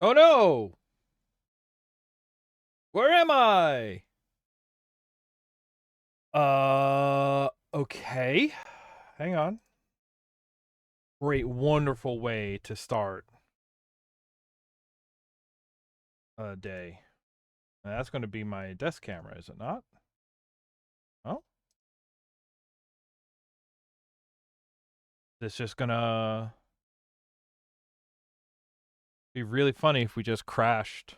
Oh no! Where am I? Okay. Hang on. Great, wonderful way to start a day. And that's going to be my desk camera, is it not? Oh? It's just gonna be really funny if we just crashed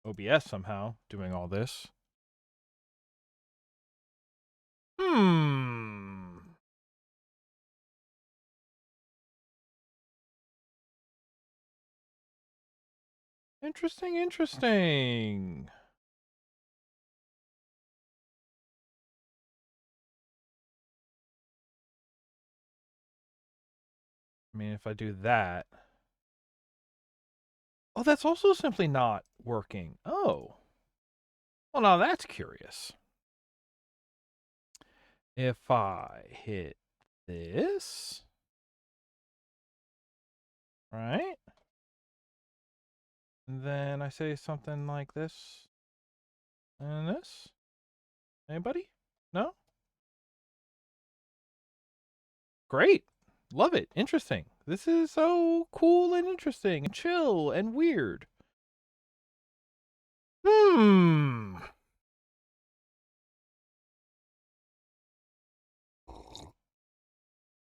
OBS somehow doing all this. Hmm. Interesting. I mean, if I do that. Oh, that's also simply not working. Oh. Well, now that's curious. If I hit this, right? And then I say something like this and this. Anybody? No? Great. Love it. Interesting. This is so cool and interesting and chill and weird. Hmm.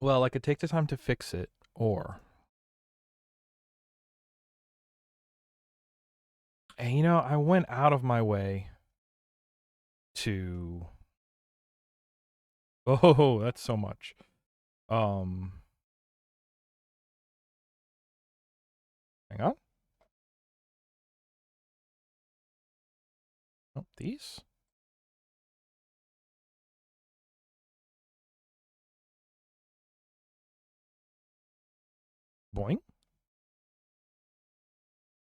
Well, I could take the time to fix it, or. And you know, I went out of my way to. Oh, that's so much. Um. Hang on. Oh, these? Boing.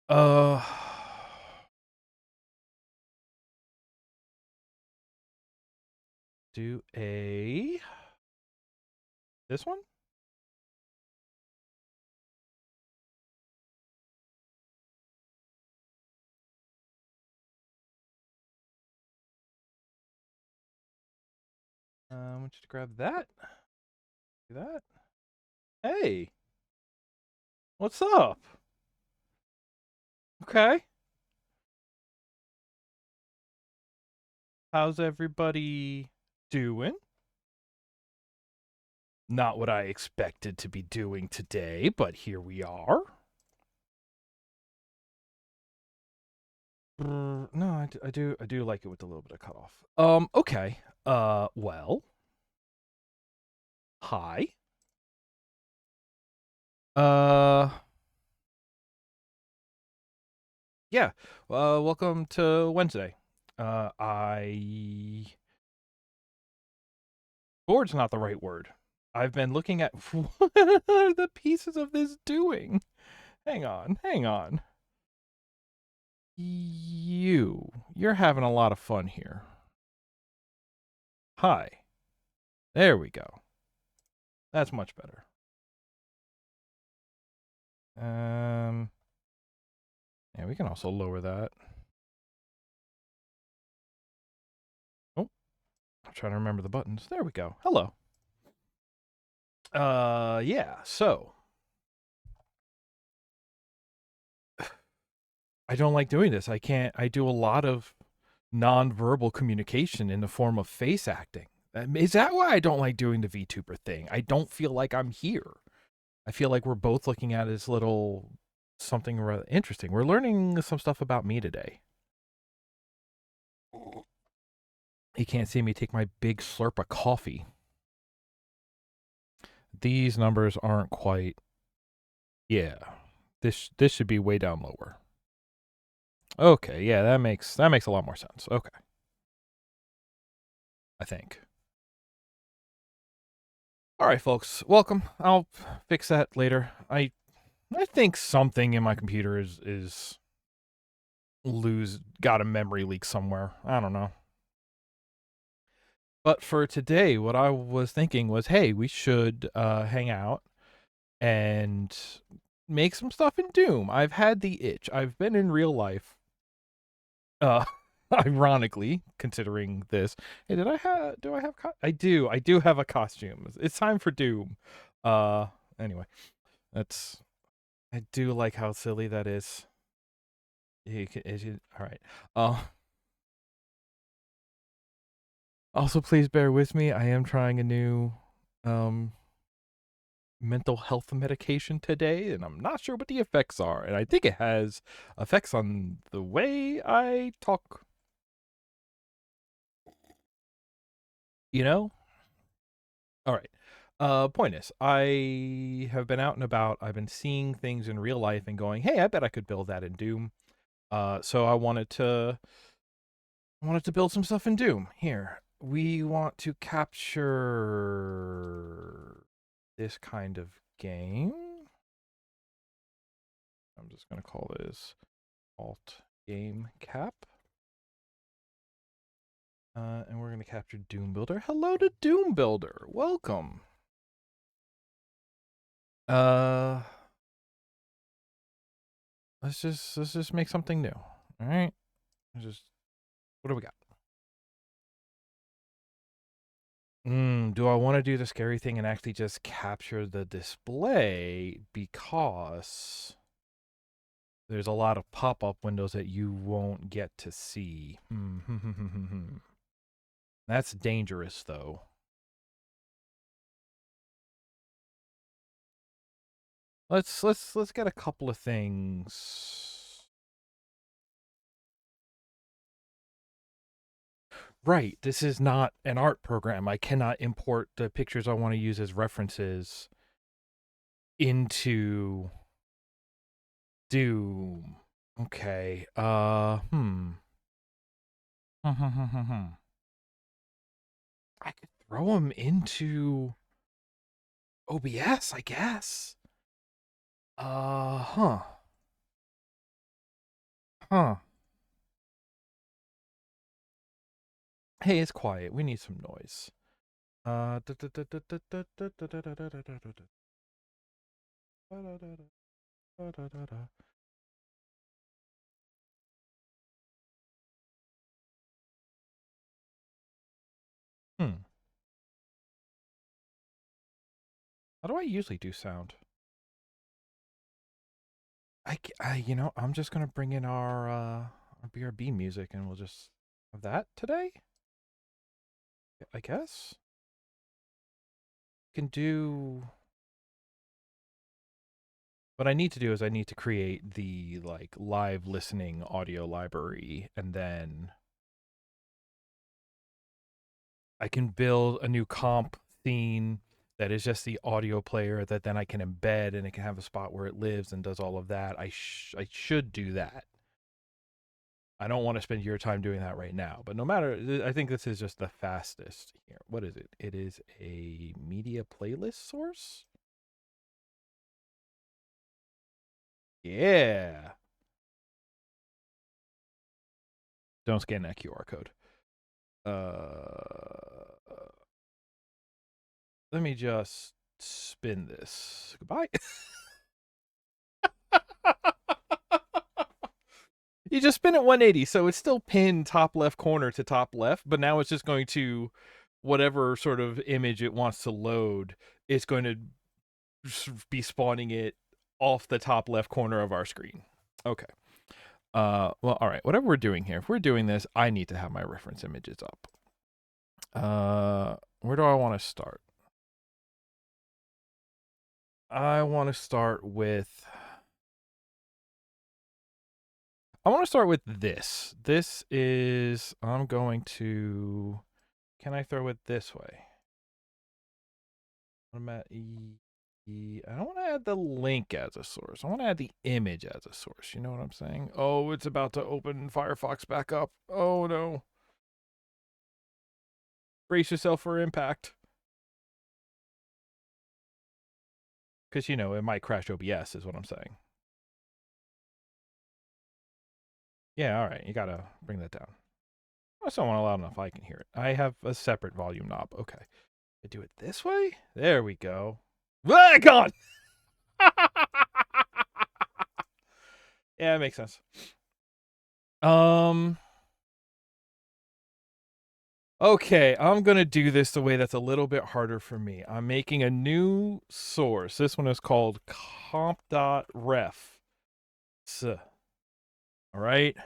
Uh. Do a. This one? I want you to grab that. Do that. Hey, what's up? Okay. How's everybody doing? Not what I expected to be doing today, but here we are. No, I do like it with a little bit of cutoff. Okay. Well. Hi. Uh, yeah. Welcome to Wednesday. Bored's not the right word. I've been looking at what are the pieces of this doing? Hang on. You're having a lot of fun here. Hi. There we go. That's much better. Yeah, we can also lower that. Oh, I'm trying to remember the buttons. There we go. Hello. Yeah, so I don't like doing this. I do a lot of nonverbal communication in the form of face acting. Is that why I don't like doing the VTuber thing? I don't feel like I'm here. I feel like we're both looking at this little something rather interesting. We're learning some stuff about me today. You can't see me take my big slurp of coffee. These numbers aren't quite. Yeah, this should be way down lower. Okay, yeah, that makes a lot more sense. Okay, I think. All right, folks, welcome. I'll fix that later. I think something in my computer is got a memory leak somewhere. I don't know. But for today, what I was thinking was, hey, we should hang out and make some stuff in Doom. I've had the itch. I've been in real life. Ironically, considering this. Hey, do I have I do have a costume. It's time for Doom. Anyway, that's I do like how silly that is. All right. Also, please bear with me. I am trying a new mental health medication today, and I'm not sure what the effects are. And I think it has effects on the way I talk. You know? All right. Point is, I have been out and about. I've been seeing things in real life and going, "Hey, I bet I could build that in Doom." So I wanted to build some stuff in Doom. Here, we want to capture this kind of game. I'm just going to call this Alt Game Cap. And we're going to capture Doom Builder. Hello to Doom Builder. Welcome. Let's just make something new. All right. What do we got? Do I want to do the scary thing and actually just capture the display, because there's a lot of pop-up windows that you won't get to see. That's dangerous, though. Let's get a couple of things. Right, this is not an art program. I cannot import the pictures I want to use as references into Doom. Okay. I could throw them into OBS, I guess. Huh. Hey, it's quiet. We need some noise. How do I usually do sound? I'm just gonna bring in our BRB music, and we'll just have that today. I guess. Can do. What I need to do is I need to create the like live listening audio library, and then I can build a new comp scene that is just the audio player that then I can embed, and it can have a spot where it lives and does all of that. I should do that. I don't want to spend your time doing that right now, but no matter, I think this is just the fastest here. What is it? It is a media playlist source? Yeah. Don't scan that QR code. Let me just spin this. Goodbye. You just spin it 180, so it's still pinned top left corner to top left, but now it's just going to, whatever sort of image it wants to load, it's going to be spawning it off the top left corner of our screen. Okay. Well, all right. Whatever we're doing here, if we're doing this, I need to have my reference images up. Where do I want to start? I want to start with this. This is, I'm going to, can I throw it this way? I'm at I don't want to add the link as a source. I want to add the image as a source. You know what I'm saying? Oh, it's about to open Firefox back up. Oh, no. Brace yourself for impact. Because, you know, it might crash OBS is what I'm saying. Yeah, all right. You got to bring that down. I still want loud enough I can hear it. I have a separate volume knob. Okay. I do it this way? There we go. Ah, gone! Yeah, it makes sense. Um. Okay, I'm gonna do this the way that's a little bit harder for me. I'm making a new source. This one is called comp.ref. All right.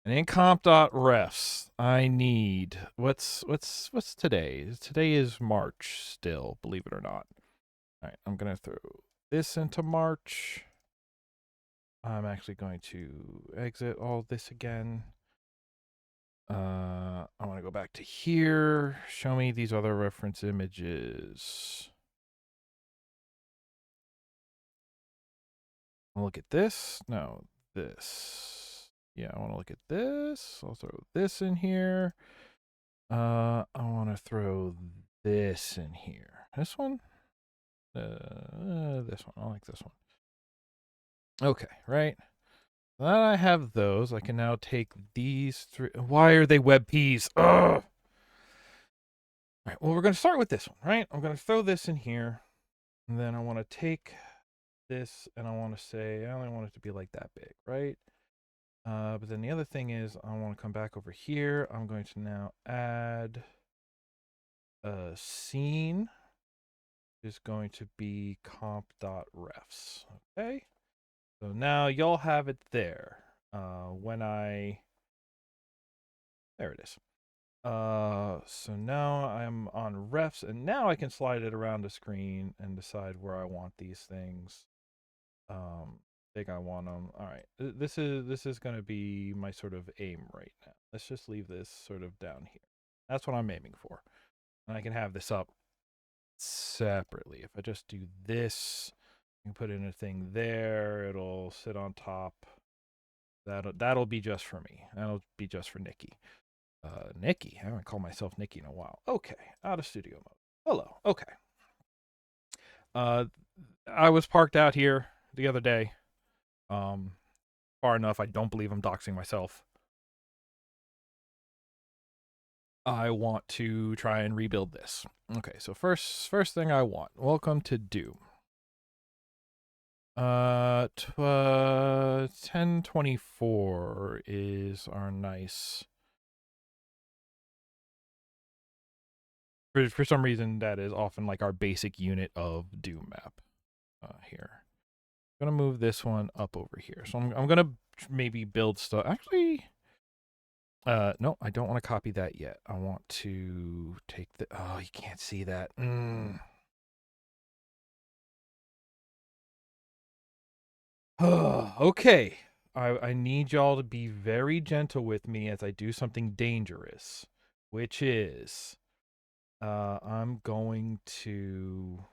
And in comp.refs, I need what's today? Today is March still, believe it or not. All right, I'm gonna throw this into March. I'm actually going to exit all this again. I want to go back to here. Show me these other reference images. I'll look at this. No, this. Yeah, I want to look at this. I'll throw this in here. I want to throw this in here. This one? This one. I like this one. Okay, right. Now that I have those, I can now take these three. Why are they WebPs? Ugh! All right, well, we're going to start with this one, right? I'm going to throw this in here. And then I want to take this and I want to say, I only want it to be like that big, right? But then the other thing is I want to come back over here. I'm going to now add a scene is going to be comp.refs. Okay. So now y'all have it there. There it is. So now I'm on refs and now I can slide it around the screen and decide where I want these things. Think I want them. All right. This is going to be my sort of aim right now. Let's just leave this sort of down here. That's what I'm aiming for. And I can have this up separately. If I just do this, you can put in a thing there. It'll sit on top. That'll be just for me. That'll be just for Nikki. Nikki. I haven't called myself Nikki in a while. Okay. Out of studio mode. Hello. Okay. I was parked out here the other day. Far enough. I don't believe I'm doxing myself. I want to try and rebuild this. Okay, so first thing I want. Welcome to Doom. 1024 is our nice. For some reason, that is often like our basic unit of Doom map. Here, I'm gonna move this one up over here. So I'm gonna maybe build stuff. Actually, no, I don't want to copy that yet. I want to take the. Oh, you can't see that. Okay. I need y'all to be very gentle with me as I do something dangerous, which is I'm going to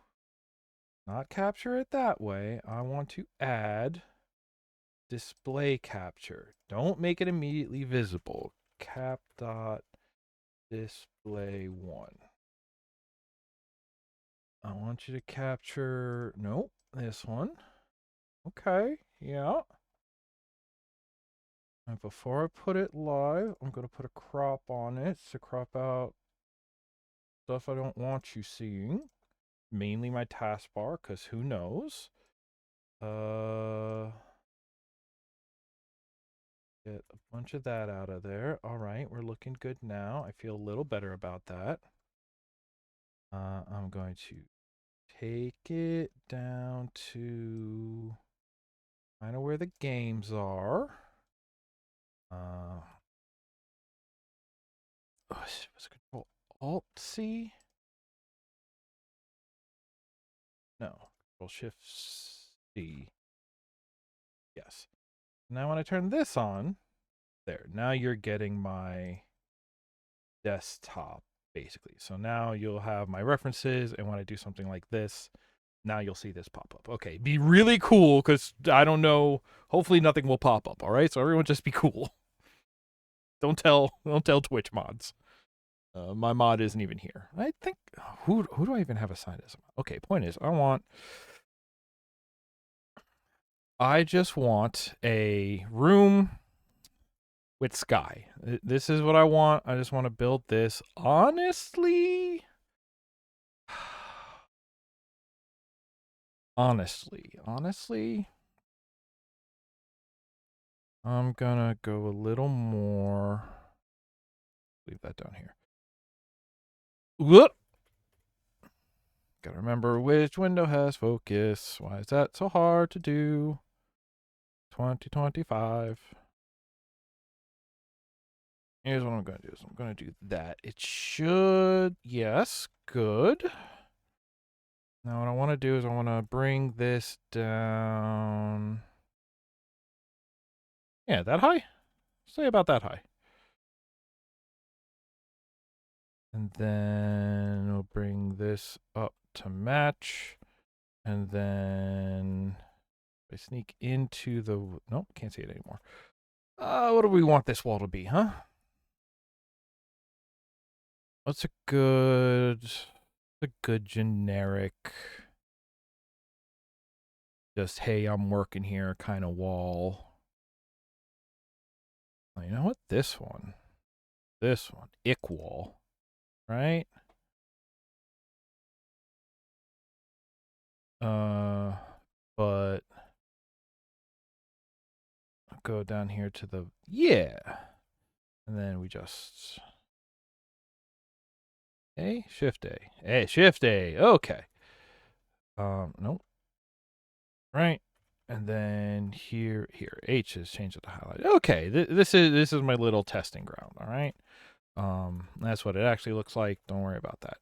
not capture it that way. I want to add display capture. Don't make it immediately visible. Cap dot display one. I want you to capture, nope, this one. Okay, yeah. And before I put it live, I'm going to put a crop on it to crop out stuff I don't want you seeing. Mainly my taskbar, because who knows? Get a bunch of that out of there. All right, we're looking good now. I feel a little better about that. I'm going to take it down to kind of where the games are. What's Control Alt C? No, Control Shift C. Yes. Now when I turn this on, there. Now you're getting my desktop basically. So now you'll have my references, and when I do something like this, now you'll see this pop up. Okay, be really cool because I don't know. Hopefully nothing will pop up. All right, so everyone just be cool. Don't tell Twitch mods. My mod isn't even here. I think who do I even have assigned as? Okay, point is I just want a room with sky. This is what I want. I just want to build this. Honestly, honestly, I'm gonna go a little more. Leave that down here. Whoop! Gotta remember which window has focus. Why is that so hard to do? 2025. Here's what I'm gonna do. I'm gonna do that. It should, yes, good. Now what I want to do is I want to bring this down. Yeah, that high? Say about that high. And then we'll bring this up to match. And then I sneak into the, nope, can't see it anymore. What do we want this wall to be, huh? What's a good generic, just, hey, I'm working here kind of wall? Oh, you know what? This one, ick wall, right? But I'll go down here to the, yeah. And then we just, A, Shift A. Hey, Shift A. Okay. Nope. Right. And then here, H is changed to highlight. Okay, this is my little testing ground. All right. That's what it actually looks like. Don't worry about that.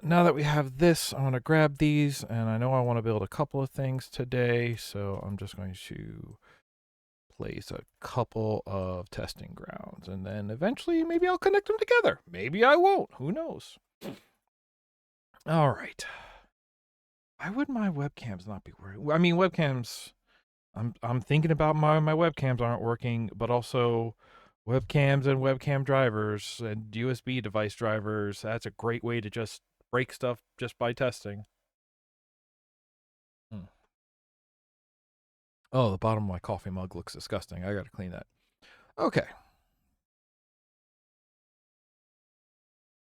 Now that we have this, I want to grab these, and I know I want to build a couple of things today, so I'm just going to place a couple of testing grounds, and then eventually maybe I'll connect them together. Maybe I won't. Who knows? All right. Why would my webcams not be working? I mean, webcams. I'm thinking about my webcams aren't working, but also webcams and webcam drivers and USB device drivers. That's a great way to just break stuff just by testing. Oh, the bottom of my coffee mug looks disgusting. I gotta clean that. Okay.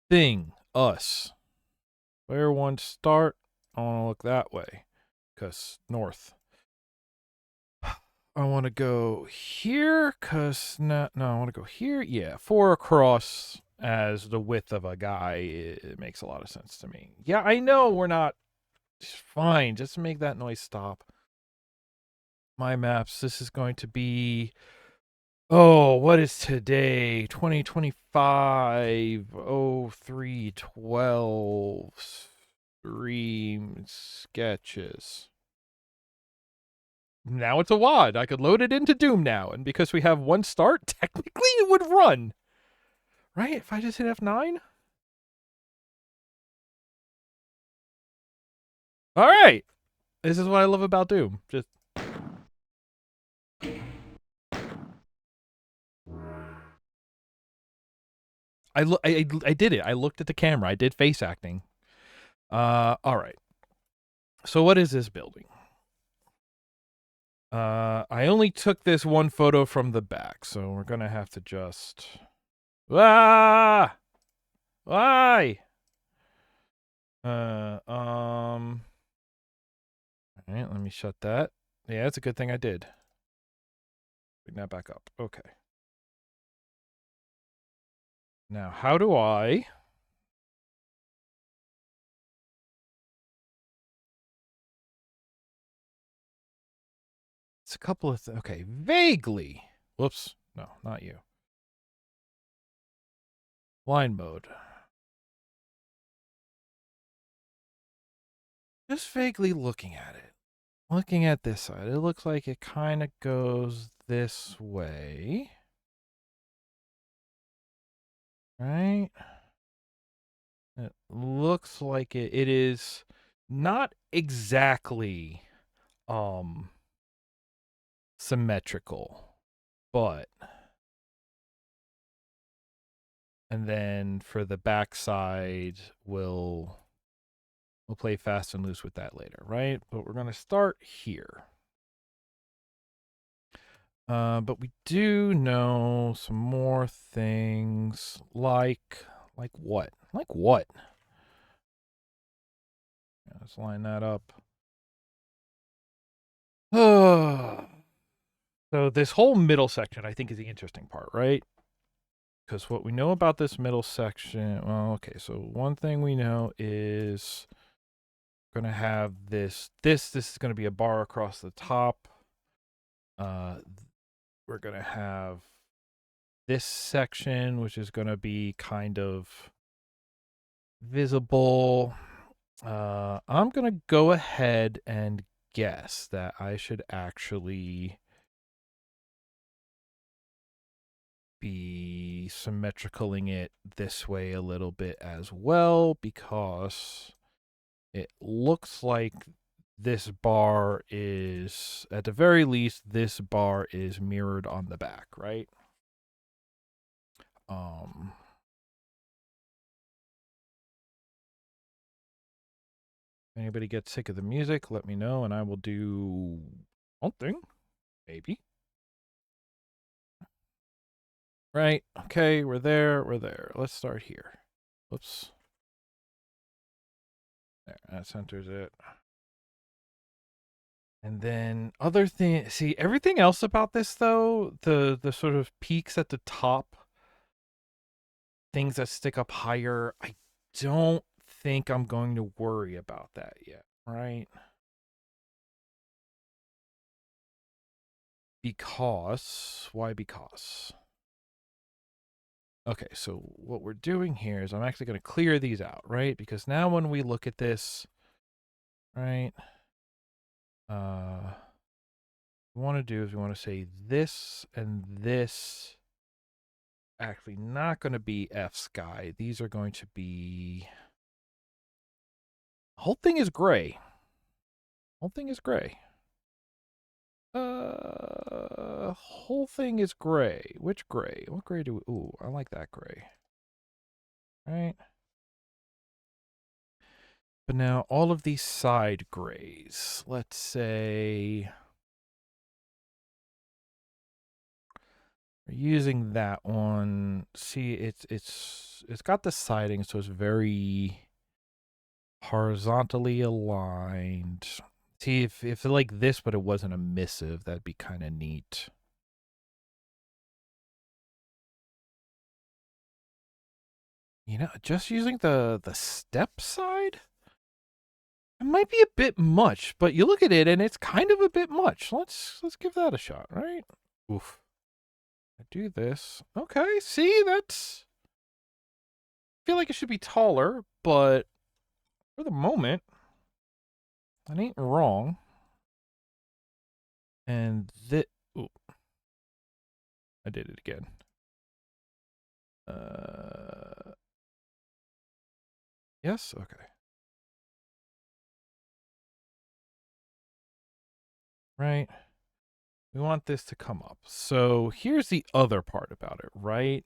Thing, us. Where one start? I want to look that way, because north. I want to go here, because no, I want to go here. Yeah, 4 across as the width of a guy. It makes a lot of sense to me. Yeah, I know we're not. Fine, just make that noise stop. My maps, this is going to be, oh, what is today? 2025, 0312 stream sketches. Now it's a WAD. I could load it into Doom now, and because we have one start, technically it would run. Right? If I just hit F9? All right. This is what I love about Doom. Just I did it. I looked at the camera. I did face acting. All right. So what is this building? I only took this one photo from the back, so we're gonna have to just. Ah! Why? All right, let me shut that. Yeah, it's a good thing I did. Bring that back up. Okay. Now, how do I? It's a couple of okay, vaguely. Whoops. No, not you. Line mode. Just vaguely looking at it. Looking at this side, it looks like it kind of goes this way. Right? It looks like it is not exactly symmetrical, but and then for the backside we'll play fast and loose with that later, right? But we're going to start here. But we do know some more things, like what? Like what? Let's line that up. So So this whole middle section, I think, is the interesting part, right? Because what we know about this middle section, well, okay, so one thing we know is we're going to have this is going to be a bar across the top. We're going to have this section, which is going to be kind of visible. I'm going to go ahead and guess that I should actually be symmetricaling it this way a little bit as well, because it looks like this bar is, at the very least, this bar is mirrored on the back, right? Anybody get sick of the music, let me know and I will do something, maybe. Right, okay, we're there. Let's start here. Whoops. There, that centers it. And then other thing, see, everything else about this though, the sort of peaks at the top, things that stick up higher, I don't think I'm going to worry about that yet, right? Because, why because? Okay, so what we're doing here is I'm actually going to clear these out, right? Because now when we look at this, right, what we want to do is we want to say this and this actually not going to be F sky. These are going to be, the whole thing is gray. Whole thing is gray. Whole thing is gray. Which gray? What gray do we, ooh, I like that gray. Right? But now all of these side grays, let's say we're using that one. See, it's got the siding, so it's very horizontally aligned. See, if like this, but it wasn't a missive, that'd be kind of neat. You know, just using the step side, it might be a bit much, but you look at it and it's kind of a bit much. Let's give that a shot, right? Oof. I do this. Okay, see, that's, I feel like it should be taller, but for the moment, that ain't wrong. And this, ooh, I did it again. Yes, okay. Right. We want this to come up. So here's the other part about it, right?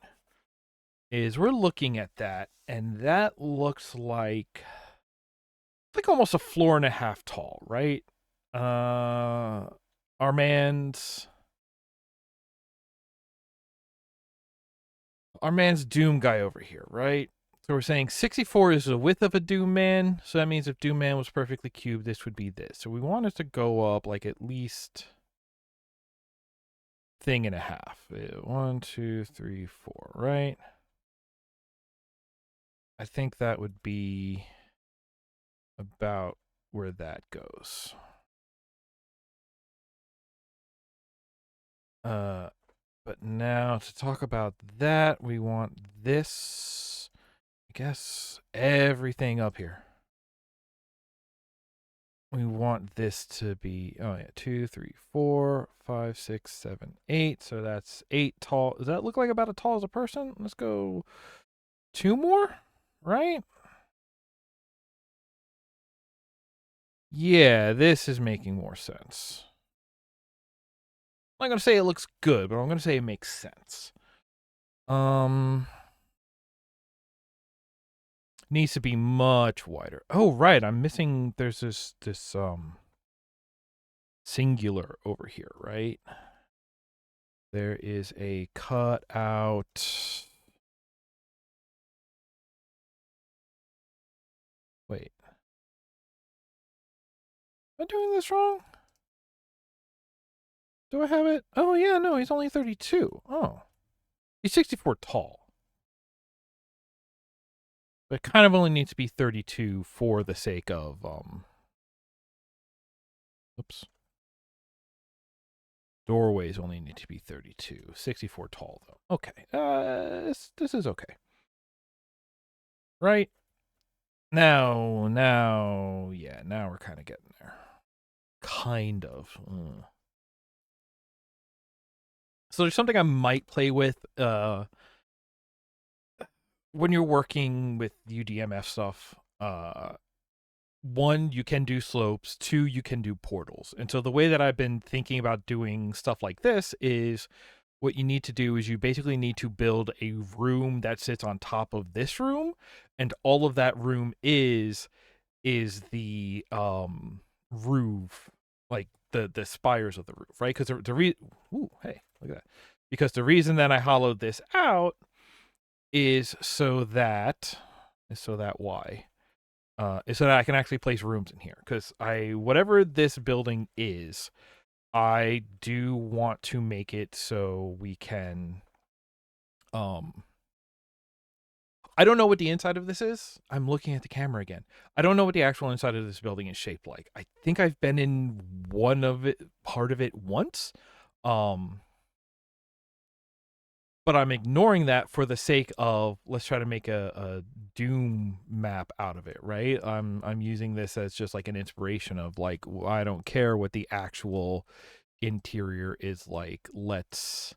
Is we're looking at that, and that looks like almost a floor and a half tall, right? Our man's Doom guy over here, right? So we're saying 64 is the width of a Doom Man. So that means if Doom Man was perfectly cubed, this would be this. So we want it to go up like at least thing and a half. 1, 2, 3, 4, right? I think that would be about where that goes. But now to talk about that, we want this, I guess, everything up here. We want this to be, oh yeah, 2, 3, 4, 5, 6, 7, 8. So that's 8 tall. Does that look like about as tall as a person? Let's go 2 more, right? Yeah, this is making more sense. I'm not going to say it looks good, but I'm going to say it makes sense. Needs to be much wider. Oh, right. I'm missing, there's this singular over here, right? There is a cut out. Wait. Am I doing this wrong? Do I have it? Oh, yeah, no, he's only 32. Oh. He's 64 tall. But it kind of only needs to be 32 for the sake of, oops. Doorways only need to be 32. 64 tall, though. Okay. This is okay. Right? Now, yeah, now we're kind of getting there. Kind of. So there's something I might play with when you're working with UDMF stuff. One, you can do slopes. Two, you can do portals. And so the way that I've been thinking about doing stuff like this is what you need to do is you basically need to build a room that sits on top of this room, and all of that room is the roof, like the spires of the roof, right? Because hey, look at that. Because the reason that I hollowed this out is so that why is so that I can actually place rooms in here. Because whatever this building is, I do want to make it so we can I don't know what the inside of this is. I'm looking at the camera again. I don't know what the actual inside of this building is shaped like. I think I've been in part of it once. But I'm ignoring that for the sake of let's try to make a Doom map out of it, right? I'm using this as just like an inspiration of like I don't care what the actual interior is like. Let's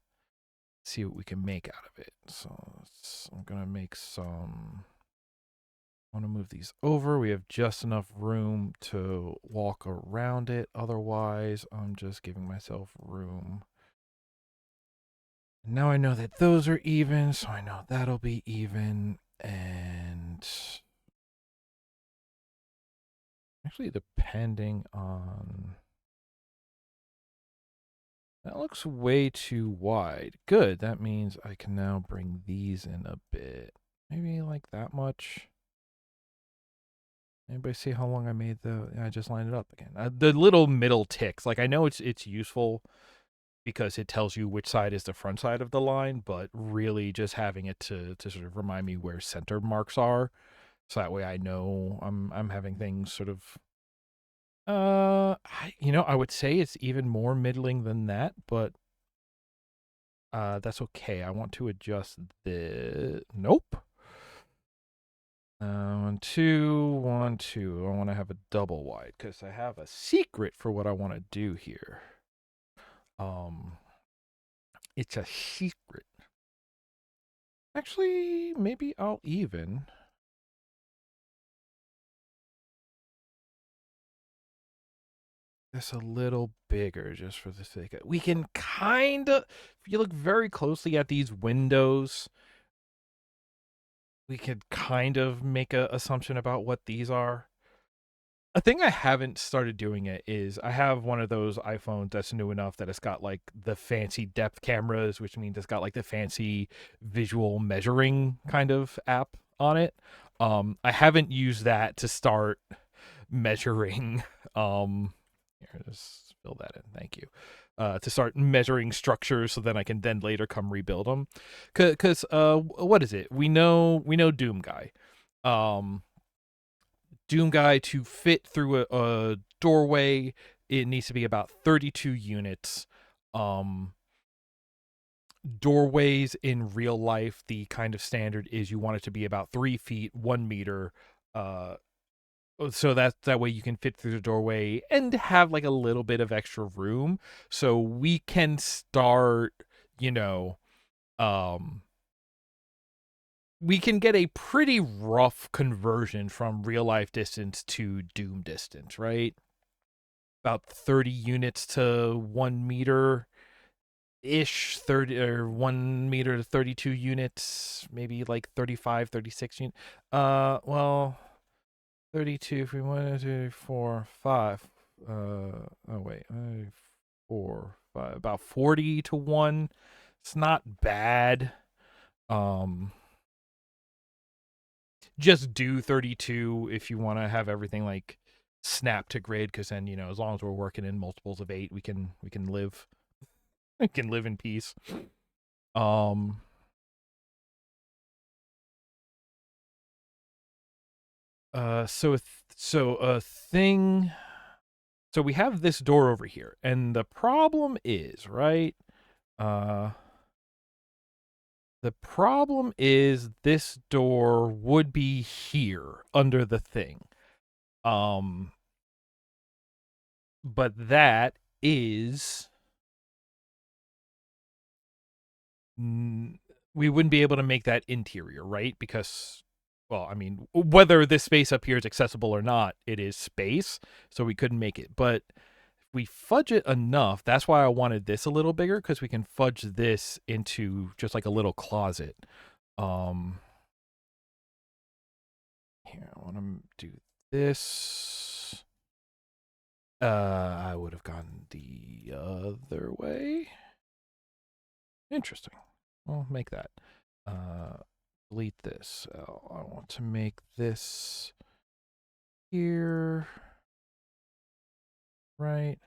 see what we can make out of it. So I'm gonna make some. I want to move these over. We have just enough room to walk around it. Otherwise, I'm just giving myself room. Now I know that those are even, so I know that'll be even. And actually, depending on... That looks way too wide. Good, that means I can now bring these in a bit. Maybe like that much. Anybody see how long I made I just lined it up again. The little middle ticks, like I know it's useful because it tells you which side is the front side of the line, but really just having it to sort of remind me where center marks are, so that way I know I'm having things sort of. I would say it's even more middling than that, but that's okay. I want to adjust the. Nope. 1, 2, 1, 2. I want to have a double wide because I have a secret for what I want to do here. It's a secret. Actually, maybe I'll even. This a little bigger just for the sake of. We can kind of, if you look very closely at these windows, we could kind of make an assumption about what these are. A thing I haven't started doing it is I have one of those iPhones that's new enough that it's got like the fancy depth cameras, which means it's got like the fancy visual measuring kind of app on it. I haven't used that to start measuring. Here, just fill that in. Thank you. To start measuring structures, so then I can then later come rebuild them. Cause what is it? We know Doom Guy. Doom Guy to fit through a doorway, it needs to be about 32 units. Doorways in real life, the kind of standard is you want it to be about 3 feet, 1 meter. So that way you can fit through the doorway and have like a little bit of extra room. So we can start, we can get a pretty rough conversion from real life distance to Doom distance, right? About 30 units to 1 meter ish, 30 or 1 meter to 32 units, maybe like 35, 36 units. Well, 32 if we wanted to 4, 5. Oh wait, 4, 5, about 40 to 1. It's not bad. Just do 32 if you want to have everything like snap to grid, because then as long as we're working in multiples of 8, we can live. I can live in peace. So a thing. So we have this door over here, and the problem is, right? The problem is this door would be here under the thing. But that is we wouldn't be able to make that interior, right? Because, well, I mean, whether this space up here is accessible or not, it is space, so we couldn't make it. But if we fudge it enough, that's why I wanted this a little bigger, because we can fudge this into just like a little closet. Here, I want to do this. I would have gone the other way. Interesting. I'll make that. Delete this. I want to make this here. Right.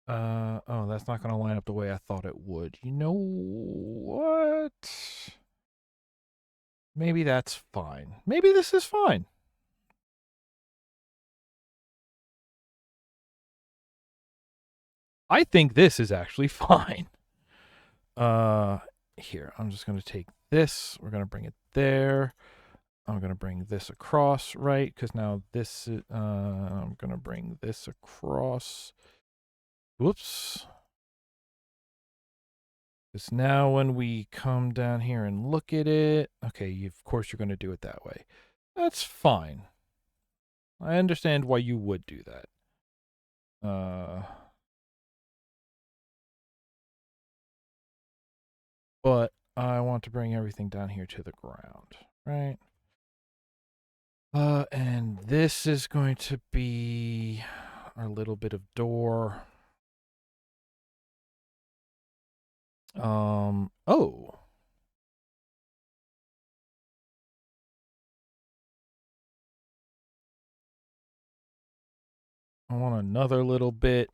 Oh, that's not going to line up the way I thought it would. You know what? Maybe that's fine. Maybe this is fine. I think this is actually fine. Here, I'm just going to take this. We're going to bring it there. I'm going to bring this across, right? Because now this is, I'm going to bring this across. Whoops. Because now when we come down here and look at it, okay, of course you're going to do it that way. That's fine. I understand why you would do that. But I want to bring everything down here to the ground, right? And this is going to be our little bit of door. Oh. I want another little bit,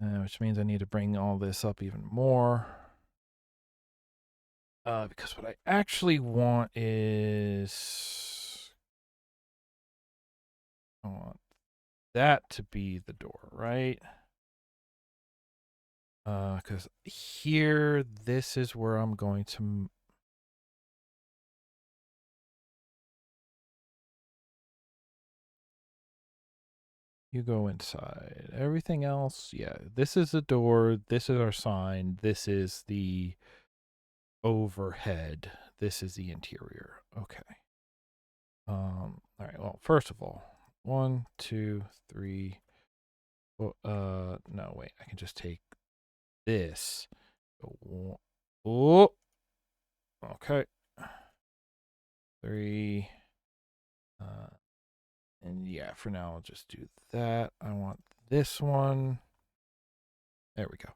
which means I need to bring all this up even more. Because what I actually want is, I want that to be the door, right? Because here, this is where I'm going to. You go inside. Everything else, yeah. This is the door. This is our sign. This is the overhead. This is the interior. Okay. All right. Well, first of all, 1, 2, 3. No, wait. I can just take this. Oh. Okay. 3. And yeah, for now, I'll just do that. I want this one. There we go.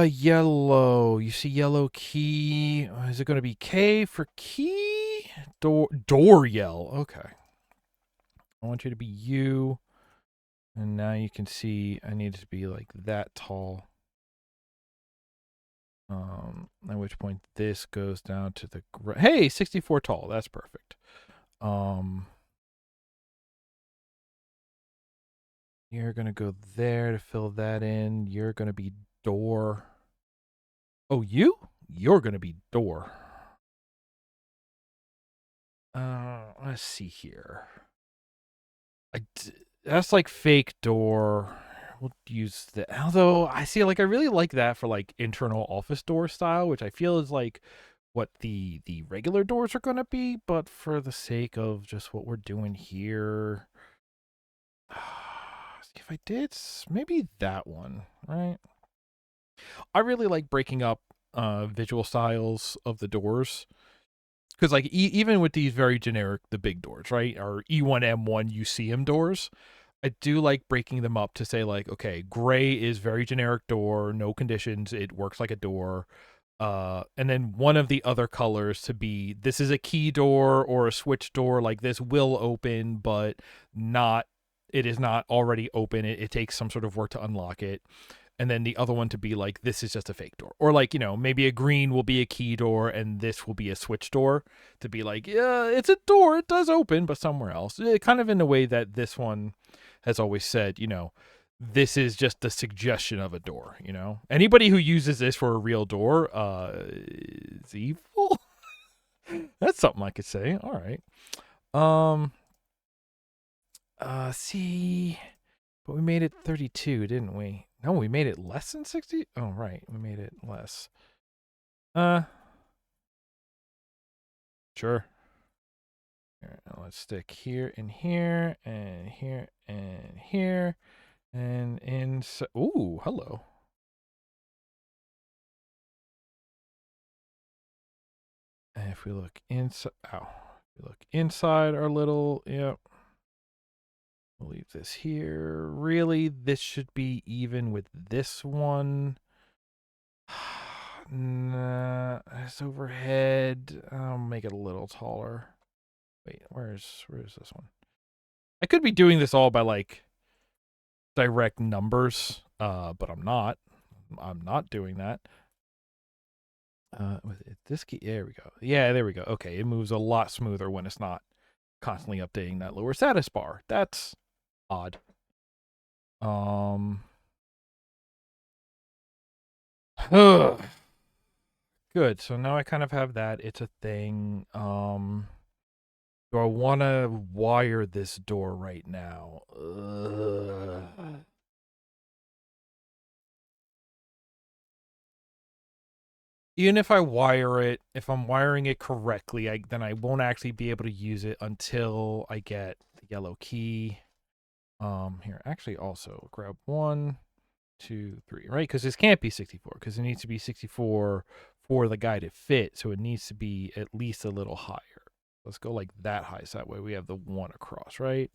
Yellow. You see yellow key. Is it going to be K for key? Door yell. Okay. I want you to be U. And now you can see I need it to be like that tall. At which point this goes down to the hey, 64 tall. That's perfect. You're gonna go there to fill that in. You're gonna be door. Oh, you're gonna be door. Let's see here. That's like fake door. We'll use that. Although I see, like, I really like that for like internal office door style, which I feel is like what the regular doors are gonna be. But for the sake of just what we're doing here, if I did maybe that one, right? I really like breaking up visual styles of the doors. Because like even with these very generic, the big doors, right, or E1 M1 UCM doors, I do like breaking them up to say like, okay, gray is very generic door, no conditions, it works like a door. And then one of the other colors to be, this is a key door or a switch door, like this will open, but it is not already open. It takes some sort of work to unlock it. and then the other one to be like, this is just a fake door. Or like, maybe a green will be a key door and this will be a switch door, to be like, yeah, it's a door, it does open, but somewhere else. Kind of in the way that this one has always said, this is just a suggestion of a door, Anybody who uses this for a real door is evil. That's something I could say. All right. See, but we made it 32, didn't we? No, we made it less than 60. Oh, right. We made it less. Sure. Here, let's stick here and here and here and here and in. Ooh, hello. And if we look inside, we look inside our little, yep. We'll leave this here. Really, this should be even with this one. Nah, it's overhead. I'll make it a little taller. Wait, where's this one? I could be doing this all by like direct numbers, but I'm not. I'm not doing that. With this key, there we go. Yeah, there we go. Okay, it moves a lot smoother when it's not constantly updating that lower status bar. That's odd. Good. So now I kind of have that. It's a thing. Do I want to wire this door right now? Even if I wire it, if I'm wiring it correctly, then I won't actually be able to use it until I get the yellow key. Here, actually also grab 1, 2, 3, right? Because this can't be 64, because it needs to be 64 for the guided fit, so it needs to be at least a little higher. Let's go like that high, so that way we have the 1 across, right?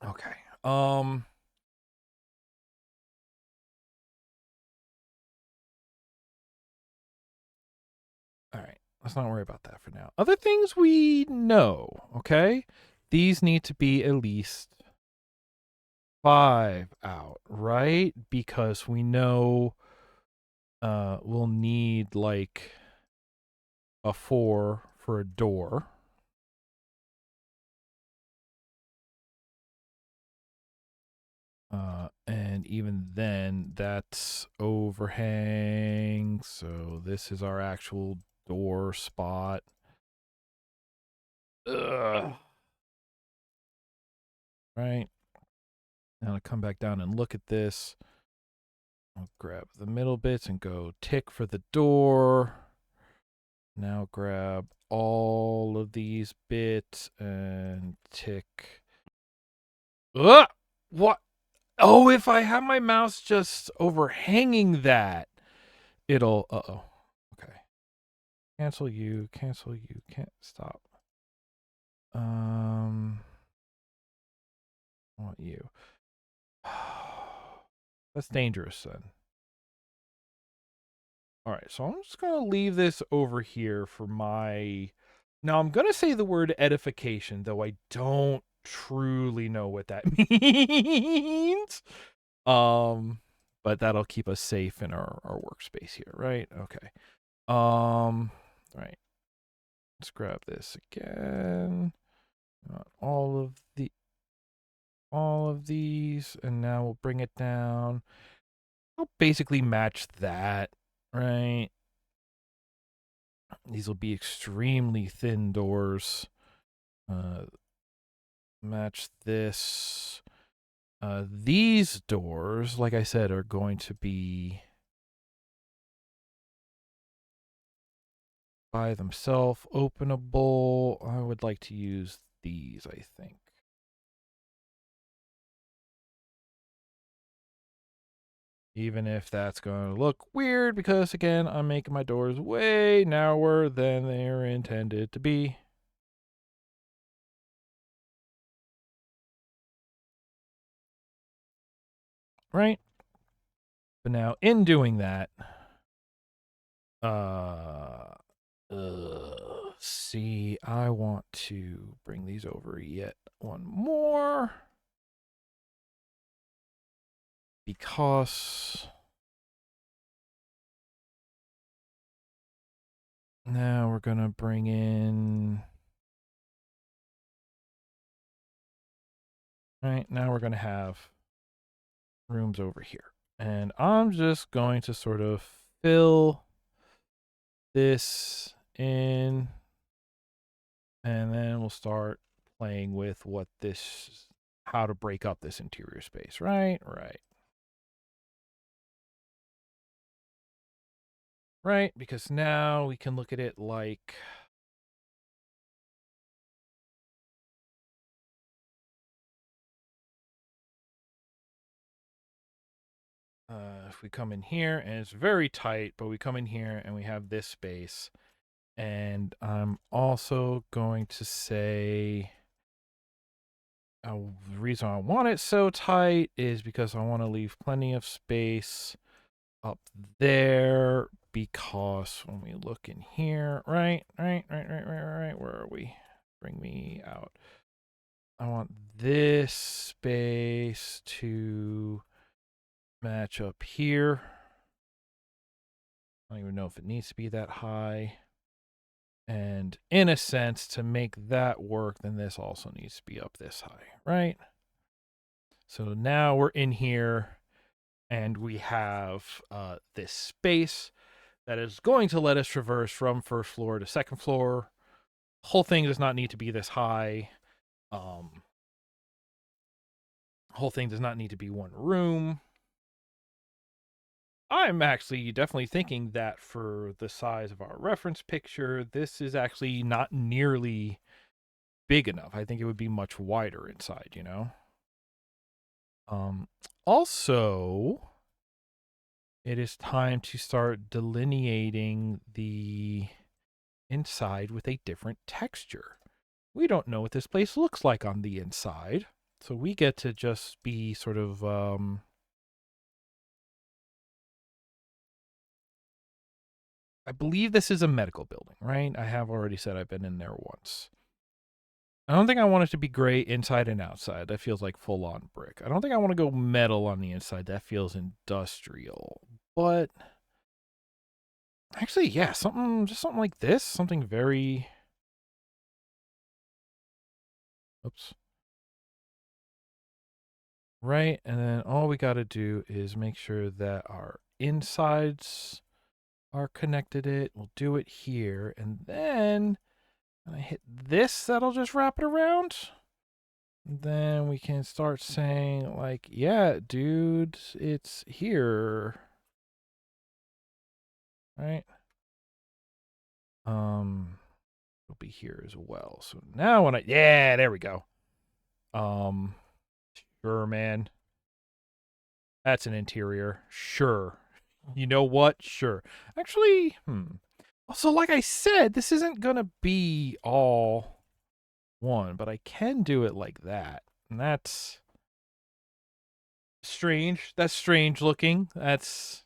Okay. All right. Let's not worry about that for now. Other things we know, okay? These need to be at least 5 out, right? Because we know we'll need like a 4 for a door. And even then, that's overhang. So this is our actual door spot. Ugh. Right. Now to come back down and look at this. I'll grab the middle bits and go tick for the door. Now grab all of these bits and tick. Ugh! What? Oh, if I have my mouse just overhanging that, it'll, uh-oh. Okay. Cancel you, can't stop. I want you. That's dangerous then. All right, so I'm just going to leave this over here for my... Now, I'm going to say the word edification, though I don't truly know what that means. But that'll keep us safe in our workspace here, right? Okay. Right. Let's grab this again. All of these, and now we'll bring it down. I'll basically match that, right? These will be extremely thin doors. Match this. These doors, like I said, are going to be by themselves openable. I would like to use these, I think. Even if that's going to look weird, because again, I'm making my doors way narrower than they're intended to be. Right? But now, in doing that, see, I want to bring these over yet one more. because now we're going to bring in, right, now we're going to have rooms over here. And I'm just going to sort of fill this in, and then we'll start playing with what this, how to break up this interior space, right? Right, because now we can look at it like, if we come in here, and it's very tight, but we come in here and we have this space. And I'm also going to say, the reason I want it so tight is because I want to leave plenty of space up there, because when we look in here, right, where are we? Bring me out. I want this space to match up here. I don't even know if it needs to be that high. And in a sense, to make that work, then this also needs to be up this high, right? So now we're in here and we have this space that is going to let us traverse from first floor to second floor. The whole thing does not need to be this high. Whole thing does not need to be one room. I'm actually definitely thinking that for the size of our reference picture, this is actually not nearly big enough. I think it would be much wider inside, you know? Also, it is time to start delineating the inside with a different texture. We don't know what this place looks like on the inside, so we get to just be sort of, I believe this is a medical building, right? I have already said I've been in there once. I don't think I want it to be gray inside and outside. That feels like full-on brick. I don't think I want to go metal on the inside. That feels industrial. But actually, yeah, just something like this. Something very... Oops. Right, and then all we got to do is make sure that our insides are connected it. We'll do it here, and then when I hit this, that'll just wrap it around. Then we can start saying, like, yeah, dude, it's here. Right? It'll be here as well. So now when yeah, there we go. Sure, man. That's an interior. Sure. You know what? Sure. Actually, So like I said, this isn't gonna be all one, but I can do it like that. And that's strange. That's strange looking. That's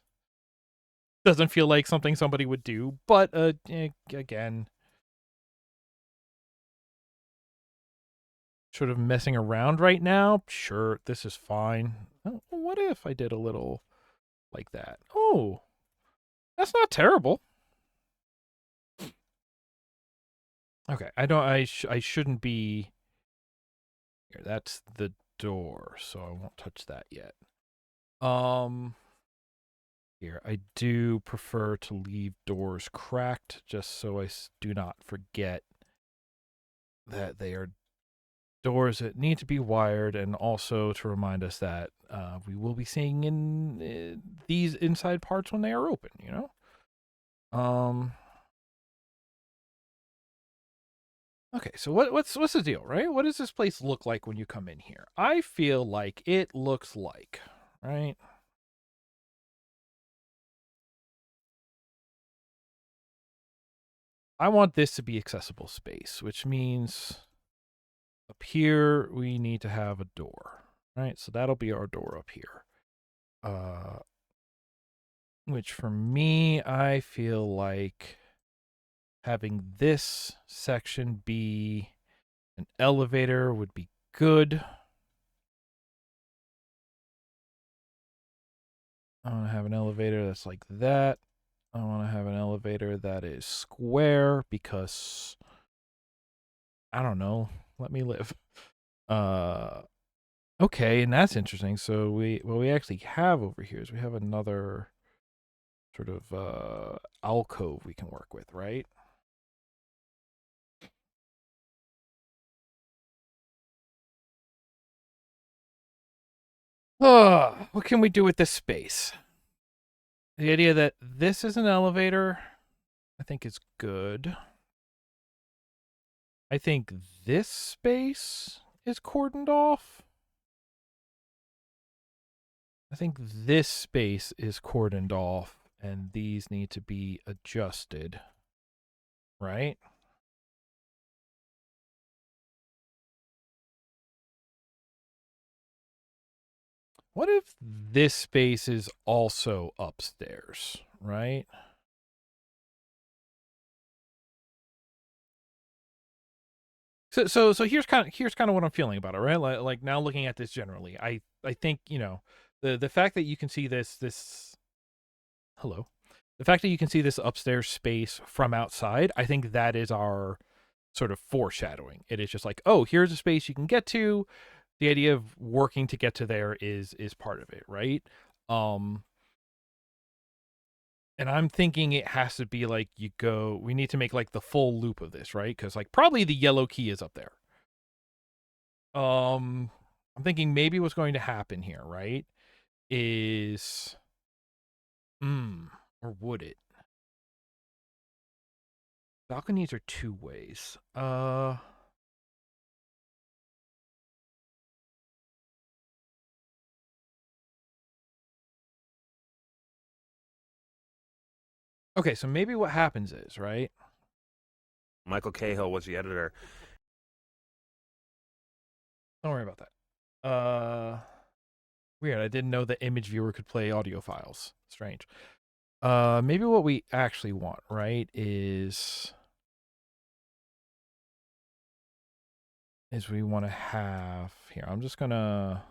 doesn't feel like something somebody would do, but again, sort of messing around right now. Sure, this is fine. Oh, what if I did a little like that? Oh, that's not terrible. Okay, I don't. I shouldn't be. Here, that's the door, so I won't touch that yet. Here, I do prefer to leave doors cracked, just so I do not forget that they are doors that need to be wired, and also to remind us that we will be seeing in these inside parts when they are open, you know? Okay, so what's the deal, right? What does this place look like when you come in here? I feel like it looks like, right? I want this to be accessible space, which means up here we need to have a door, right? So that'll be our door up here. Which for me, I feel like having this section be an elevator would be good. I want to have an elevator that's like that. I want to have an elevator that is square because I don't know. Let me live. Uh, okay, and that's interesting. So what we actually have over here is we have another sort of alcove we can work with, right? What can we do with this space? The idea that this is an elevator, I think is good. I think this space is cordoned off. I think this space is cordoned off, and these need to be adjusted, right? What if this space is also upstairs, right? So here's kind of what I'm feeling about it, right? Like now looking at this generally, I think the fact that you can see this hello, the fact that you can see this upstairs space from outside, I think that is our sort of foreshadowing. It is just like, oh, here's a space you can get to. The idea of working to get to there is part of it, right? Um, and I'm thinking it has to be like we need to make like the full loop of this, right? Because like probably the yellow key is up there. I'm thinking maybe what's going to happen here, right? Is or would it? Balconies are two ways. Okay, so maybe what happens is, right? Michael Cahill was the editor. Don't worry about that. Weird. I didn't know the image viewer could play audio files. Strange. Maybe what we actually want, right, is we want to have here. I'm just gonna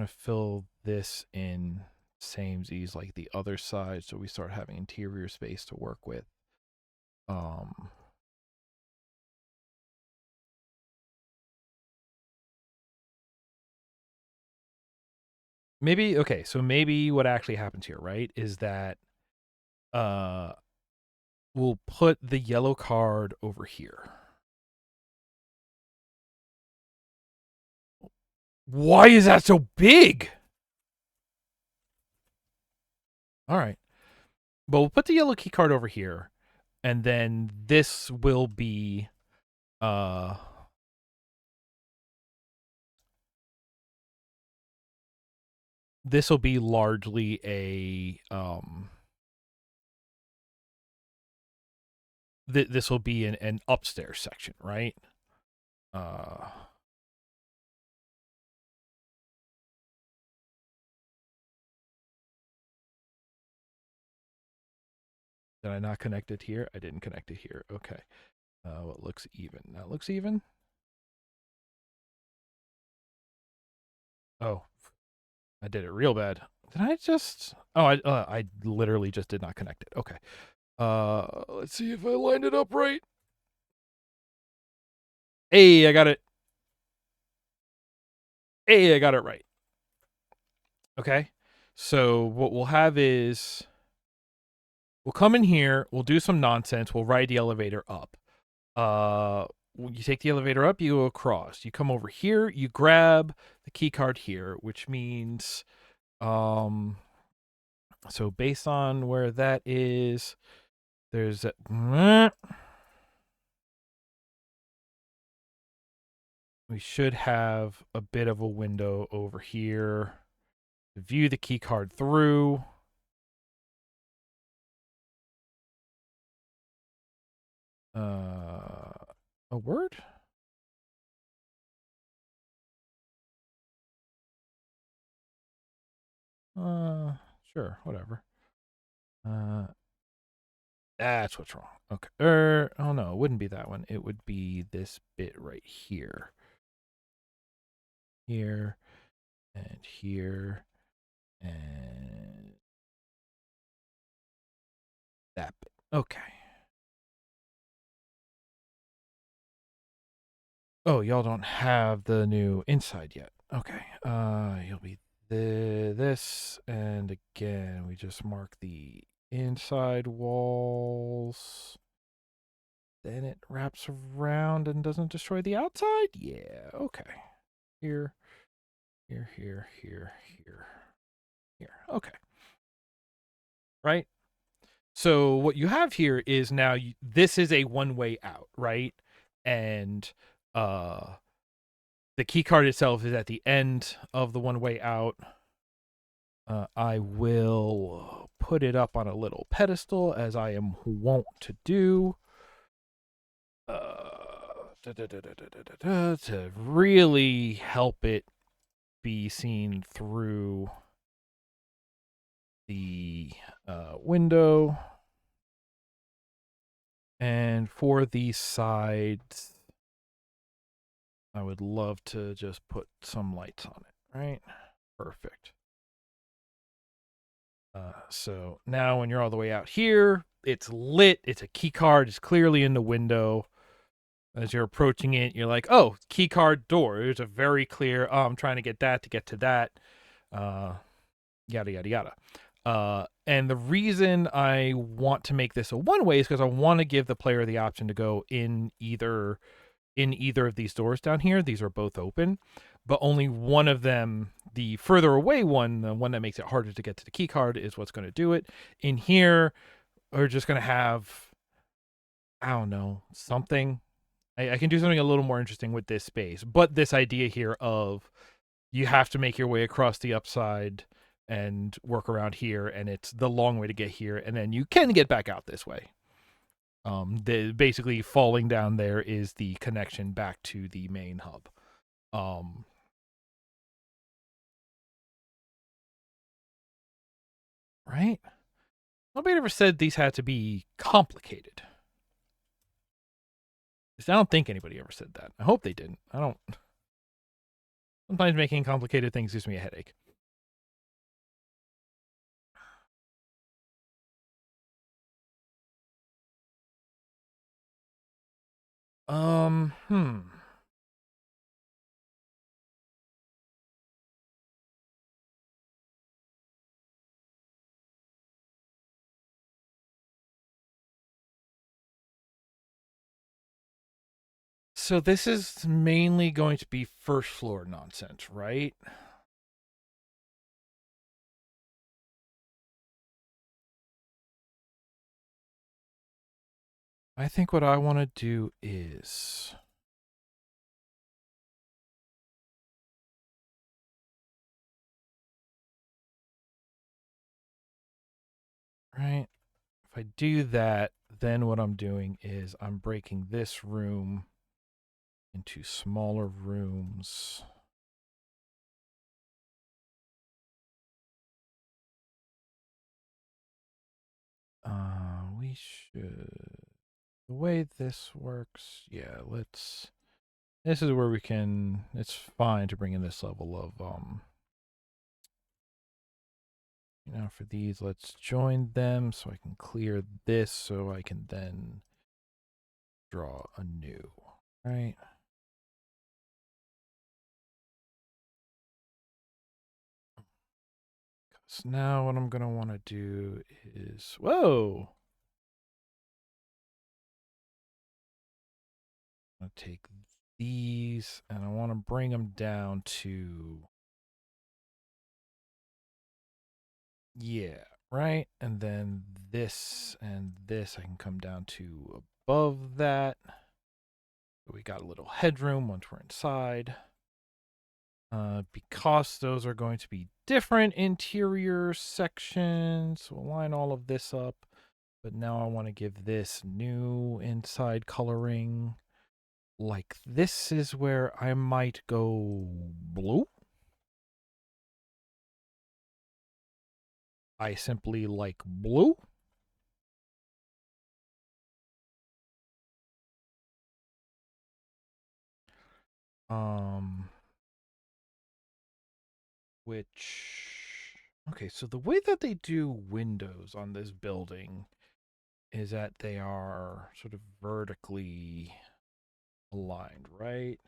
fill this in samesies like the other side, so we start having interior space to work with. Maybe okay. So maybe what actually happens here, right, is that uh, we'll put the yellow card over here. Why is that so big? All right. But we'll put the yellow key card over here, and then this will be this will be largely a this will be an upstairs section, right? Did I not connect it here? I didn't connect it here. Okay. What looks even? That looks even. Oh, I did it real bad. Did I just? Oh, I literally just did not connect it. Okay. Let's see if I lined it up right. Hey, I got it. Hey, I got it right. Okay. So what we'll have is we'll come in here, we'll do some nonsense, we'll ride the elevator up. You take the elevator up, you go across. You come over here, you grab the key card here, which means so based on where that is, there's a, we should have a bit of a window over here to view the key card through. A word? Sure, whatever. That's what's wrong. Okay. Oh no, it wouldn't be that one. It would be this bit right here. Here. and here, and that bit. Okay. Oh, y'all don't have the new inside yet. Okay. You'll be this, and again, we just mark the inside walls. Then it wraps around and doesn't destroy the outside? Yeah, okay. Here, here, here, here, here, here. Okay. Right? So what you have here is now this is a one-way out, right? And the key card itself is at the end of the one-way out. I will put it up on a little pedestal, as I am wont to do. To really help it be seen through the window. And for the sides, I would love to just put some lights on it, right? Perfect. So now when you're all the way out here, it's lit, it's a key card, it's clearly in the window. As you're approaching it, you're like, oh, key card door. There's a very clear, oh, I'm trying to get that to get to that. Yada, yada, yada. And the reason I want to make this a one-way is because I want to give the player the option to go in either of these doors down here. These are both open, but only one of them, the further away one, the one that makes it harder to get to the key card, is what's going to do it. In here, we're just going to have, I don't know, something. I can do something a little more interesting with this space, but this idea here of you have to make your way across the upside and work around here, and it's the long way to get here, and then you can get back out this way. Basically falling down there is the connection back to the main hub. Right? Nobody ever said these had to be complicated. I don't think anybody ever said that. I hope they didn't. I don't. Sometimes making complicated things gives me a headache. Hmm. So this is mainly going to be first floor nonsense, right? I think what I want to do is right. If I do that, then what I'm doing is I'm breaking this room into smaller rooms. We should. The way this works, yeah, let's. This is where we can. It's fine to bring in this level of for these, let's join them so I can clear this so I can then draw a new, right? So now what I'm going to want to do is, whoa! I'm going to take these and I want to bring them down to, yeah, right? And then this and this I can come down to above that. So we got a little headroom once we're inside. Because those are going to be different interior sections, we'll line all of this up. But now I want to give this new inside coloring. Like this is where I might go blue. I simply like blue. Um, Which, okay, so the way that they do windows on this building is that they are sort of vertically aligned, right?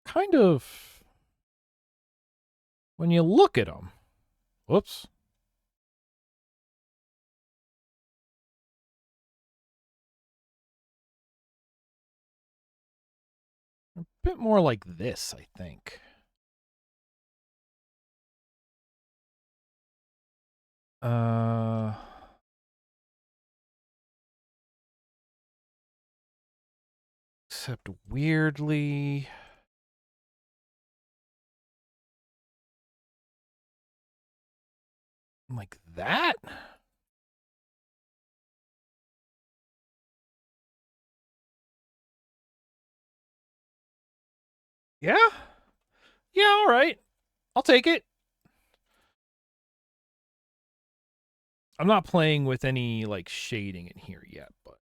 Kind of, when you look at them, whoops. A bit more like this, I think. Uh, except weirdly, like that? Yeah? Yeah, all right. I'll take it. I'm not playing with any like shading in here yet, but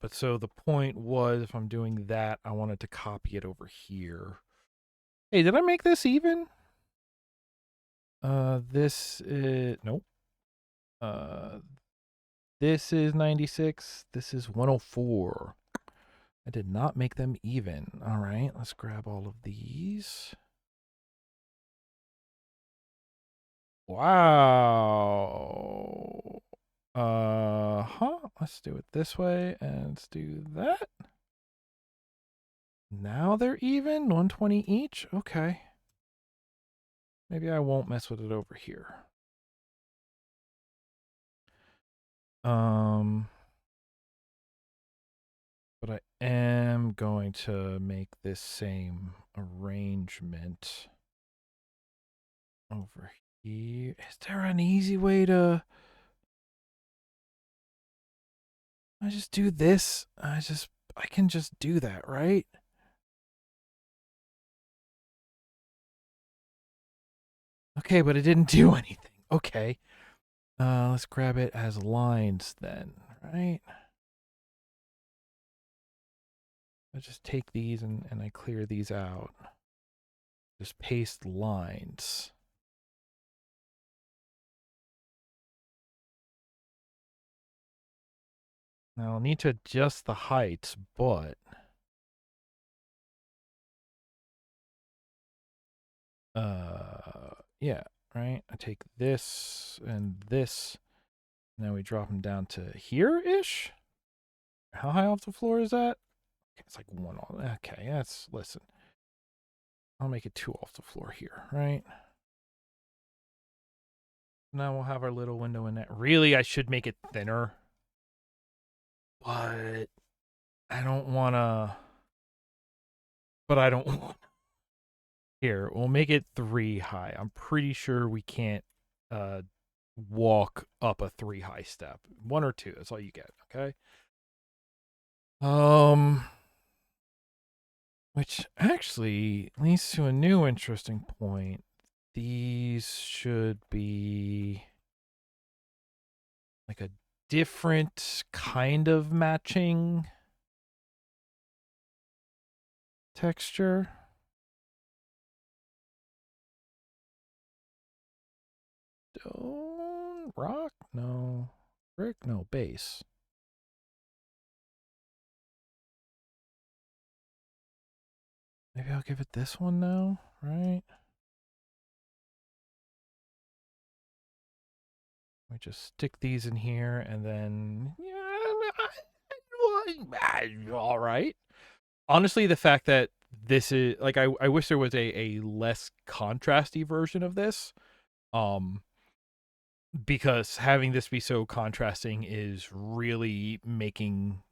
but so the point was if I'm doing that, I wanted to copy it over here. Hey, did I make this even? This is nope. Uh this is 96. This is 104. I did not make them even. All right, let's grab all of these. Wow. Let's do it this way and let's do that. Now they're even, 120 each. Okay. Maybe I won't mess with it over here. But I am going to make this same arrangement over here. Is there an easy way to I just do this? I can just do that, right? Okay, but it didn't do anything. Okay. Let's grab it as lines then, right? I just take these and I clear these out. Just paste lines. Now I'll need to adjust the heights, but yeah, right? I take this and this. Now we drop them down to here-ish? How high off the floor is that? Okay, it's like one on. Okay, that's, listen. I'll make it two off the floor here, right? Now we'll have our little window in there. Really, I should make it thinner. But I don't want to. But I don't want. Here, we'll make it 3 high. I'm pretty sure we can't walk up a 3 high step. 1 or 2, that's all you get, okay? Which actually leads to a new interesting point. These should be like a different kind of matching texture. Stone, rock? No. Brick? No. Base. Maybe I'll give it this one now, right? We just stick these in here and then, all right. Honestly, the fact that this is like, I wish there was a less contrasty version of this. Because having this be so contrasting is really making,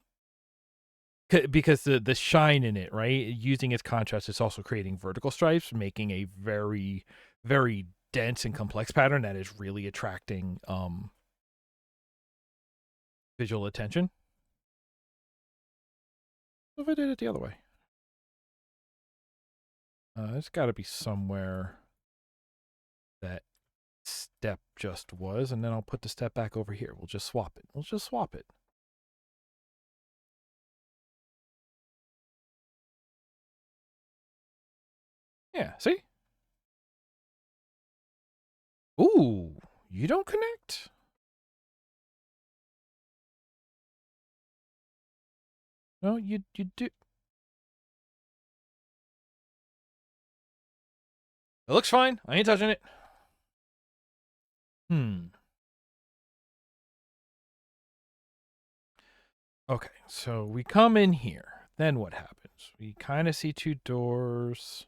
because the shine in it, right? Using its contrast, it's also creating vertical stripes, making a very, very dense and complex pattern that is really attracting visual attention. What if I did it the other way? It's got to be somewhere that step just was, and then I'll put the step back over here. We'll just swap it. We'll just swap it. Yeah, see? Ooh, you don't connect? No, you do. It looks fine. I ain't touching it. Okay, so we come in here. Then what happens? We kind of see two doors.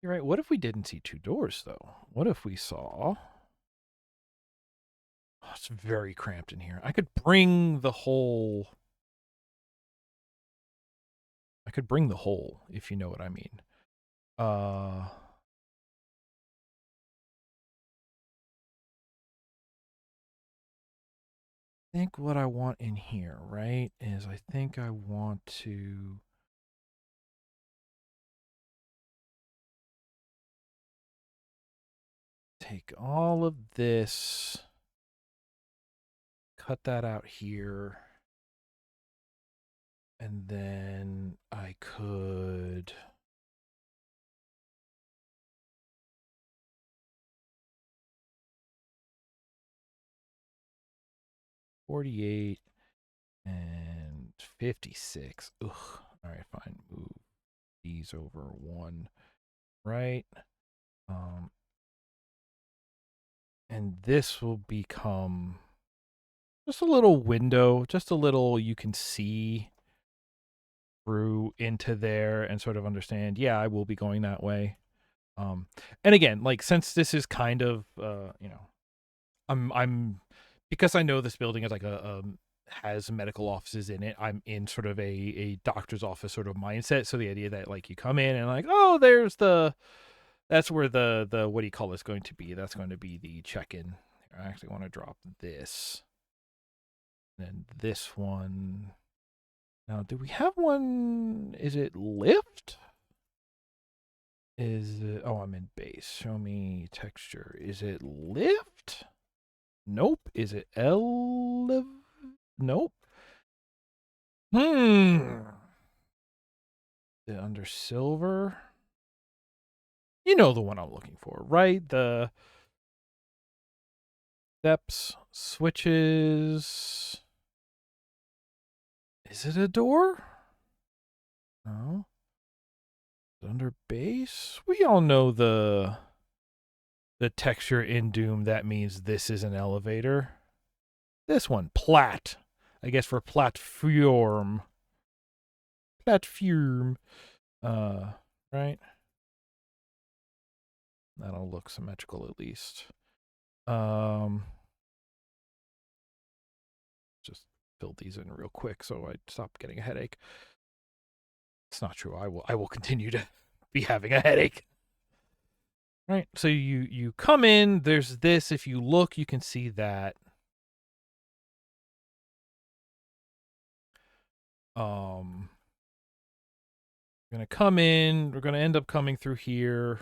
You're right. What if we didn't see two doors, though? What if we saw... Oh, it's very cramped in here. I could bring the whole... if you know what I mean. I think what I want in here, right, is I think I want to... take all of this, cut that out here, and then I could... 48 and 56. Ugh. All right, fine. Move these over one, right? And this will become just a little window, just a little you can see through into there and sort of understand, yeah, I will be going that way. And again, like, since this is kind of, you know, I'm because I know this building is like has medical offices in it. I'm in sort of a doctor's office sort of mindset. So the idea that, like, you come in and, like, oh, there's that's where the what do you call this going to be? That's going to be the check-in. I actually want to drop this. And then this one. Now, do we have one? Is it lift? Is it, oh, I'm in base. Show me texture. Is it lift? Nope. Is it nope. Is it under silver? You know the one I'm looking for, right? The steps, switches. Is it a door? No. Under base? We all know the texture in Doom. That means this is an elevator. This one, plat. I guess for platform. Platform. Right? That'll look symmetrical at least. Just fill these in real quick so I stop getting a headache. It's not true. I will continue to be having a headache. Right. So you come in, there's this. If you look, you can see that. We're gonna come in, we're gonna end up coming through here.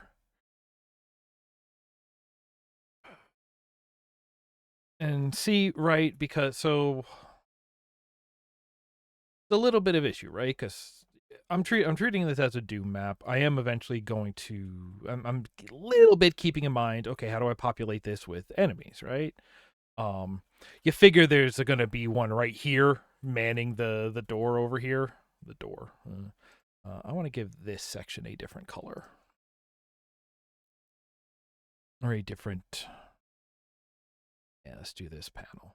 And see, right, because so a little bit of issue, right? Because I'm treating this as a Doom map. I am eventually going to. I'm a little bit keeping in mind. Okay, how do I populate this with enemies, right? You figure there's going to be one right here manning the door over here. The door. I want to give this section a different color or a different. Yeah, let's do this panel.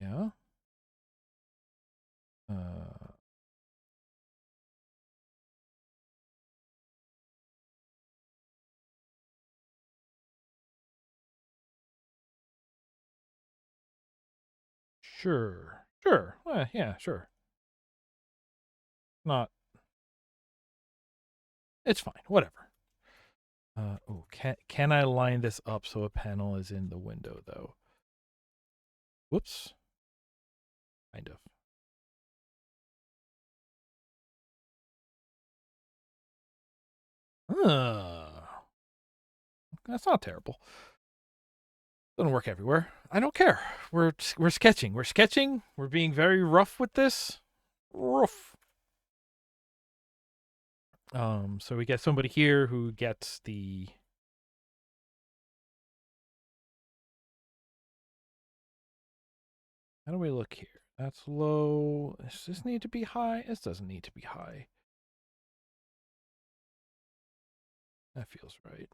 Yeah. Sure. Sure. Yeah, sure. Not. It's fine. Whatever. Oh, can I line this up so a panel is in the window, though? Whoops. Kind of. That's not terrible. Doesn't work everywhere. I don't care. We're sketching. We're sketching. We're being very rough with this. Rough. So we get somebody here who gets the. How do we look here? That's low. Does this need to be high? This doesn't need to be high. That feels right.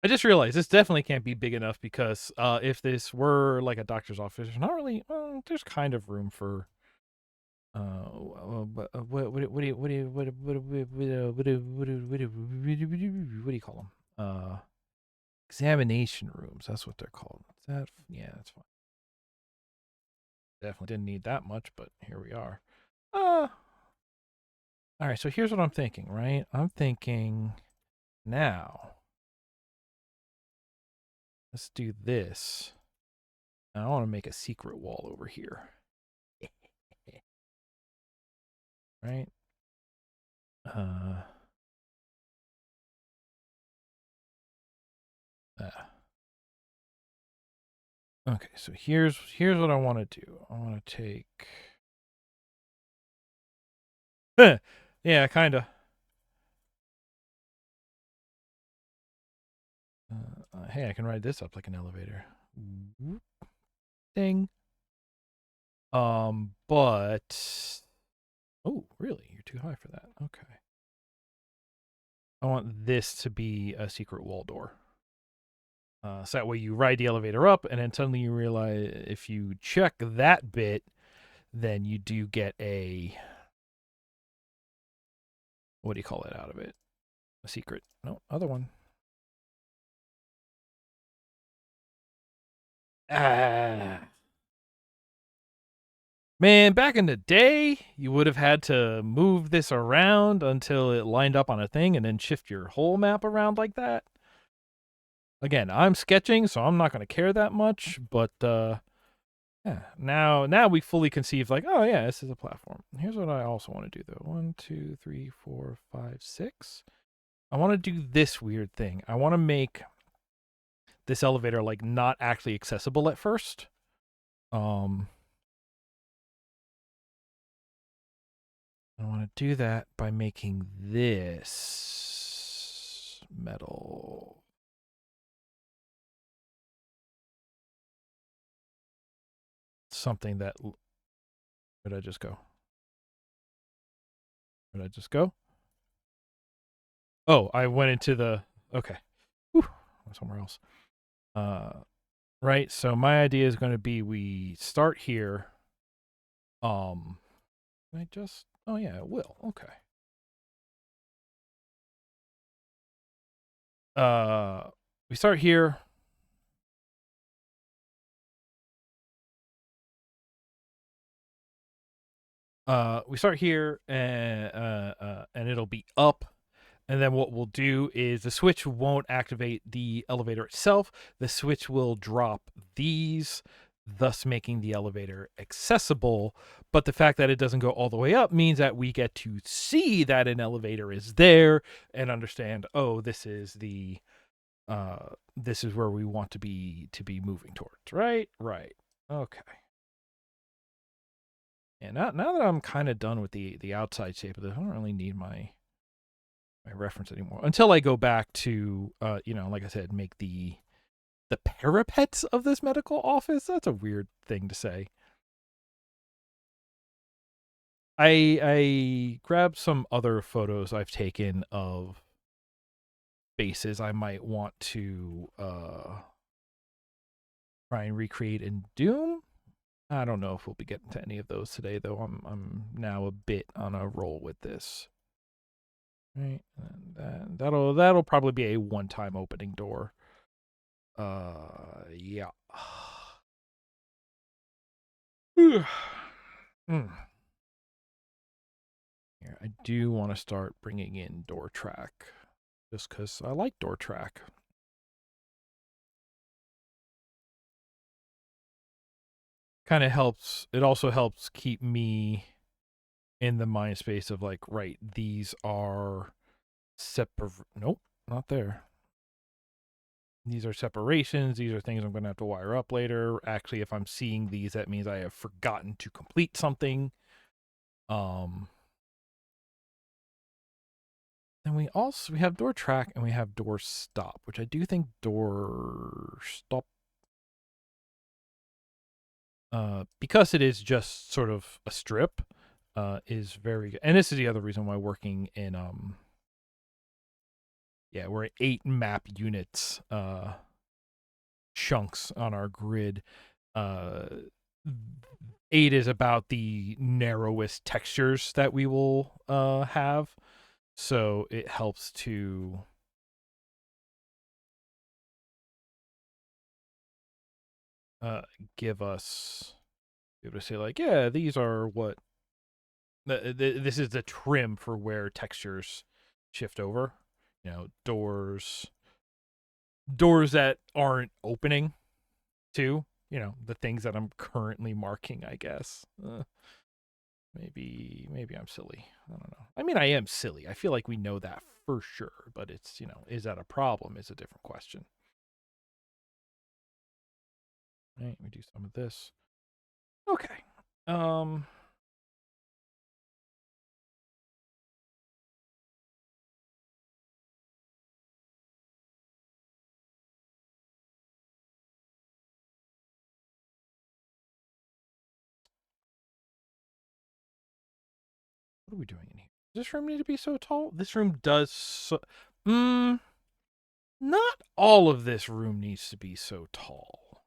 I just realized this definitely can't be big enough because if this were like a doctor's office, there's not really. There's kind of room for. What do you call them? Examination rooms. That's what they're called. Yeah, that's fine. Definitely didn't need that much, but here we are. All right. So here's what I'm thinking. Right, I'm thinking now. Let's do this. I want to make a secret wall over here. Right? Uh, okay, so here's what I want to do. I want to take. Yeah, kind of. Hey, I can ride this up like an elevator. Ding. But oh, really? You're too high for that. Okay. I want this to be a secret wall door. So that way you ride the elevator up, and then suddenly you realize if you check that bit, then you do get a. What do you call it out of it? A secret. No, other one. Ah. Man, back in the day, you would have had to move this around until it lined up on a thing and then shift your whole map around like that. Again, I'm sketching, so I'm not going to care that much, but yeah, now we fully conceive like, oh yeah, this is a platform. Here's what I also want to do though. 1, 2, 3, 4, 5, 6. I want to do this weird thing. I want to make this elevator like not actually accessible at first. I want to do that by making this metal. Something that. Where did I just go? Where did I just go? Oh, I went into the. Okay. Whew, somewhere else. Right. So my idea is going to be we start here. I just. Oh yeah, it will. Okay. We start here. We start here, and it'll be up. And then what we'll do is the switch won't activate the elevator itself. The switch will drop these, thus making the elevator accessible. But the fact that it doesn't go all the way up means that we get to see that an elevator is there and understand, oh, this is where we want to be moving towards, right? Right. Okay. And now that I'm kind of done with the outside shape of this, I don't really need my reference anymore until I go back to like I said, make the parapets of this medical office. That's a weird thing to say. I grabbed some other photos I've taken of bases I might want to try and recreate in Doom. I don't know if we'll be getting to any of those today, though. I'm now a bit on a roll with this. Right, and that'll probably be a one-time opening door. Yeah. Mm. Here, I do want to start bringing in door track, just because I like door track. Kind of helps. It also helps keep me in the mind space of like, right, these are separate. Nope, not there. These are separations. These are things I'm going to have to wire up later. Actually, if I'm seeing these, that means I have forgotten to complete something. Then we have door track and we have door stop, which I do think door stop, because it is just sort of a strip, is very good. And this is the other reason why working in we're at 8 map units chunks on our grid. 8 is about the narrowest textures that we will have, so it helps to give us, be able to say like, yeah, these are what this is the trim for where textures shift over. You know, doors that aren't opening too. You know, the things that I'm currently marking, I guess. Maybe I'm silly. I don't know. I mean, I am silly. I feel like we know that for sure, but it's, is that a problem is a different question. Right, we do some of this. Okay. What are we doing in here? Does this room need to be so tall? This room does so. Not all of this room needs to be so tall.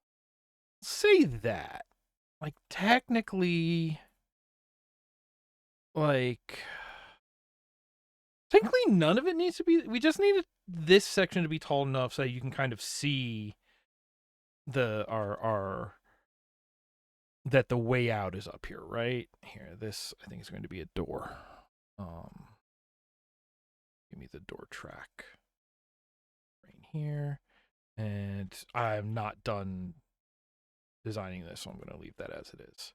Say that. Like, technically, like, technically none of it needs to be. We just needed this section to be tall enough so you can kind of see our that the way out is up here, right? Here, this I think is going to be a door. Give me the door track right here. And I'm not done designing this, so I'm going to leave that as it is.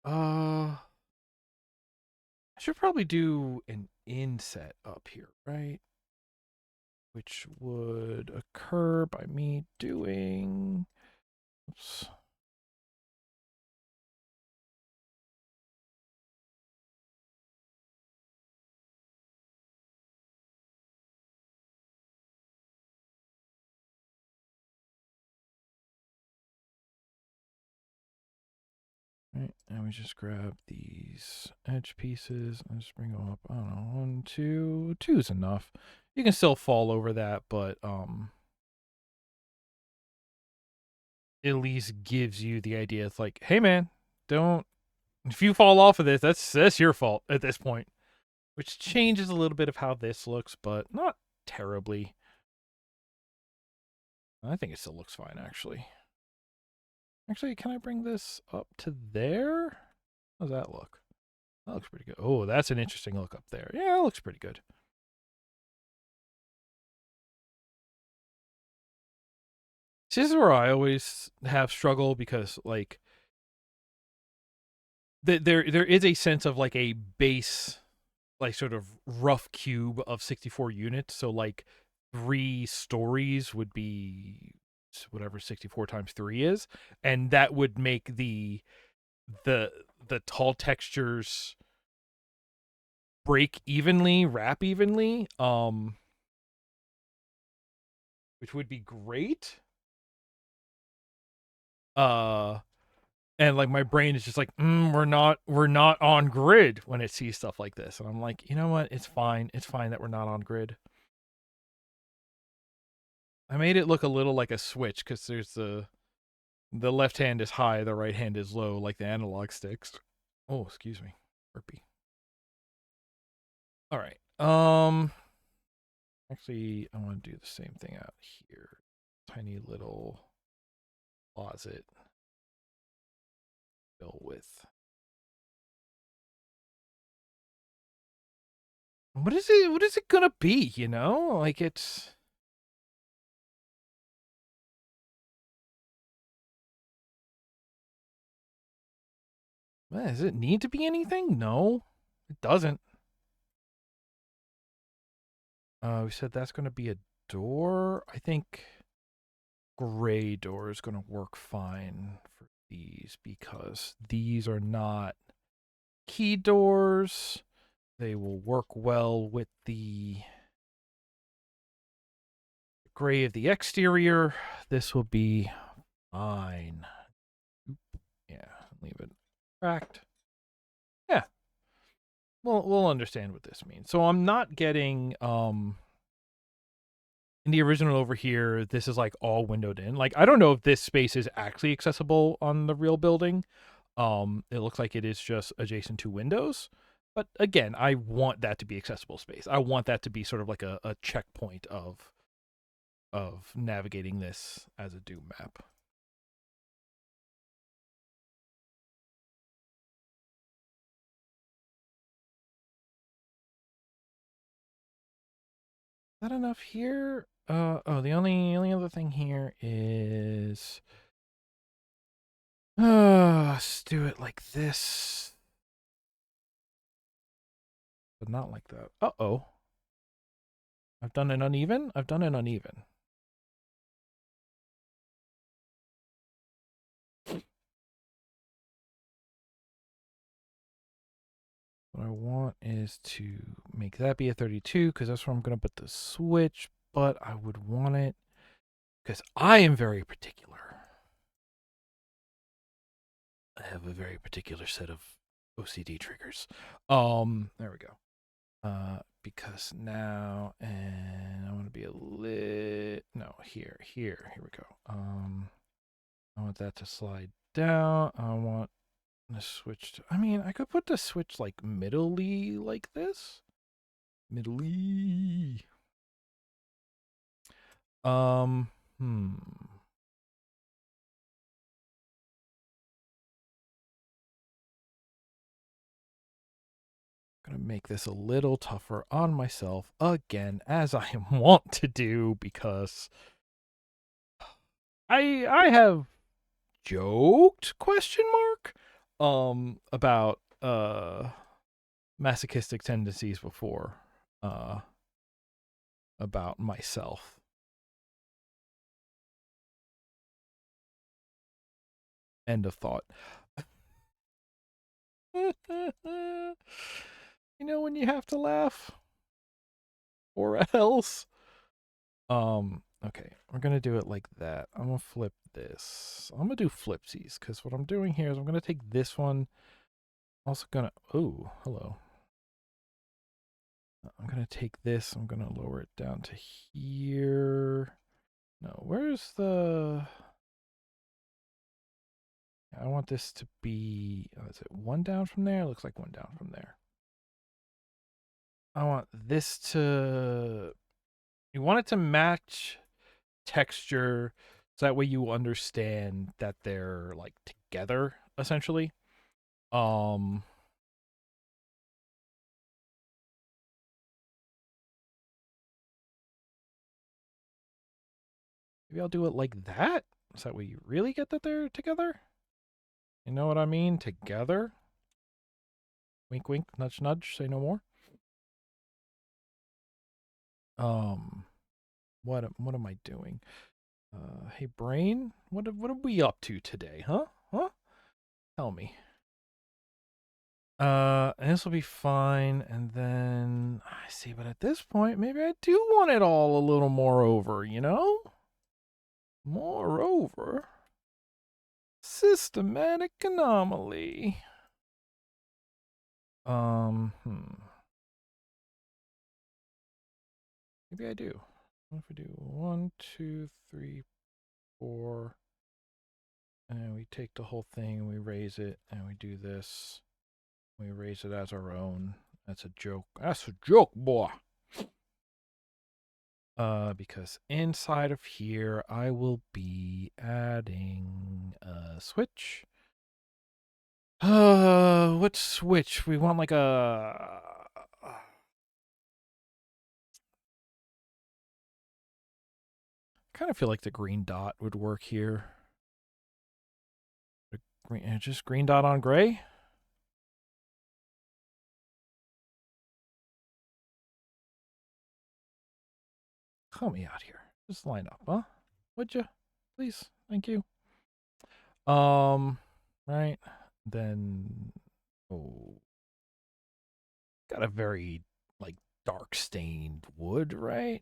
I should probably do an inset up here, right? Which would occur by me doing. Oops. Right, and we just grab these edge pieces and just bring them up. I don't know, 1, 2, 2 is enough. You can still fall over that, but at least gives you the idea. It's like, hey man, don't. If you fall off of this, that's your fault at this point. Which changes a little bit of how this looks, but not terribly. I think it still looks fine, actually. Actually, can I bring this up to there? How does that look? That looks pretty good. Oh, that's an interesting look up there. Yeah, it looks pretty good. This is where I always have struggle because, like, there is a sense of like a base, like, sort of rough cube of 64 units. So like 3 stories would be whatever 64 times 3 is, and that would make the tall textures break evenly, wrap evenly, which would be great. And like my brain is just like, we're not on grid when it sees stuff like this, and I'm like, you know what? It's fine that we're not on grid. I made it look a little like a switch because there's the left hand is high, the right hand is low, like the analog sticks. Oh, excuse me, burpee. All right. Actually, I want to do the same thing out here. Tiny little closet fill with What is it? What is it gonna be? You know, like it's. Does it need to be anything? No, it doesn't. We said that's gonna be a door. I think gray door is gonna work fine for these because these are not key doors. They will work well with the gray of the exterior. This will be fine. Yeah, leave it cracked. Yeah, we'll understand what this means. So I'm not getting in the original over here, this is like all windowed in. Like I don't know if this space is actually accessible on the real building. It looks like it is just adjacent to windows. But again, I want that to be accessible space. I want that to be sort of like a checkpoint of navigating this as a Doom map. Is that enough here? The only other thing here is let's do it like this. But not like that. Uh-oh. I've done it uneven? I've done it uneven. What I want is to make that be a 32 because that's where I'm going to put the switch, but I would want it because I am very particular. I have a very particular set of OCD triggers. There we go. Because now, and I want to be a lit. No, here we go. I want that to slide down. I want the switch to, I mean, I could put the switch like middle-y like this. Middle-y. Hmm. Gonna make this a little tougher on myself again, as I want to do, because I have joked about masochistic tendencies before about myself. End of thought. You know when you have to laugh? Or else. Okay, we're gonna do it like that. I'm gonna flip this. I'm gonna do flipsies, because what I'm doing here is I'm gonna take this one. Also gonna, oh, hello. I'm gonna take this, I'm gonna lower it down to here. No, where's the, I want this to be, is it one down from there? It looks like one down from there. I want this to, you want it to match texture so that way you understand that they're like together essentially. Um Maybe I'll do it like that. So that way you really get that they're together. You know what I mean? Together. Wink wink, nudge nudge, say no more. Um what am I doing? Hey brain, what are we up to today, huh? Huh? Tell me. And this will be fine, and then I see, but at this point, maybe I do want it all a little more over, you know? Moreover, systematic anomaly. Maybe I do. What if we do 1, 2, 3, 4, and we take the whole thing and we raise it, and we do this. We raise it as our own. That's a joke. That's a joke, boy. Because inside of here, I will be adding a switch. What switch? We want like a kind of feel like the green dot would work here. Just green dot on gray. Help me out here. Just line up, huh? Would you? Please. Thank you. Right. Then, oh, got a very, like, dark stained wood, right?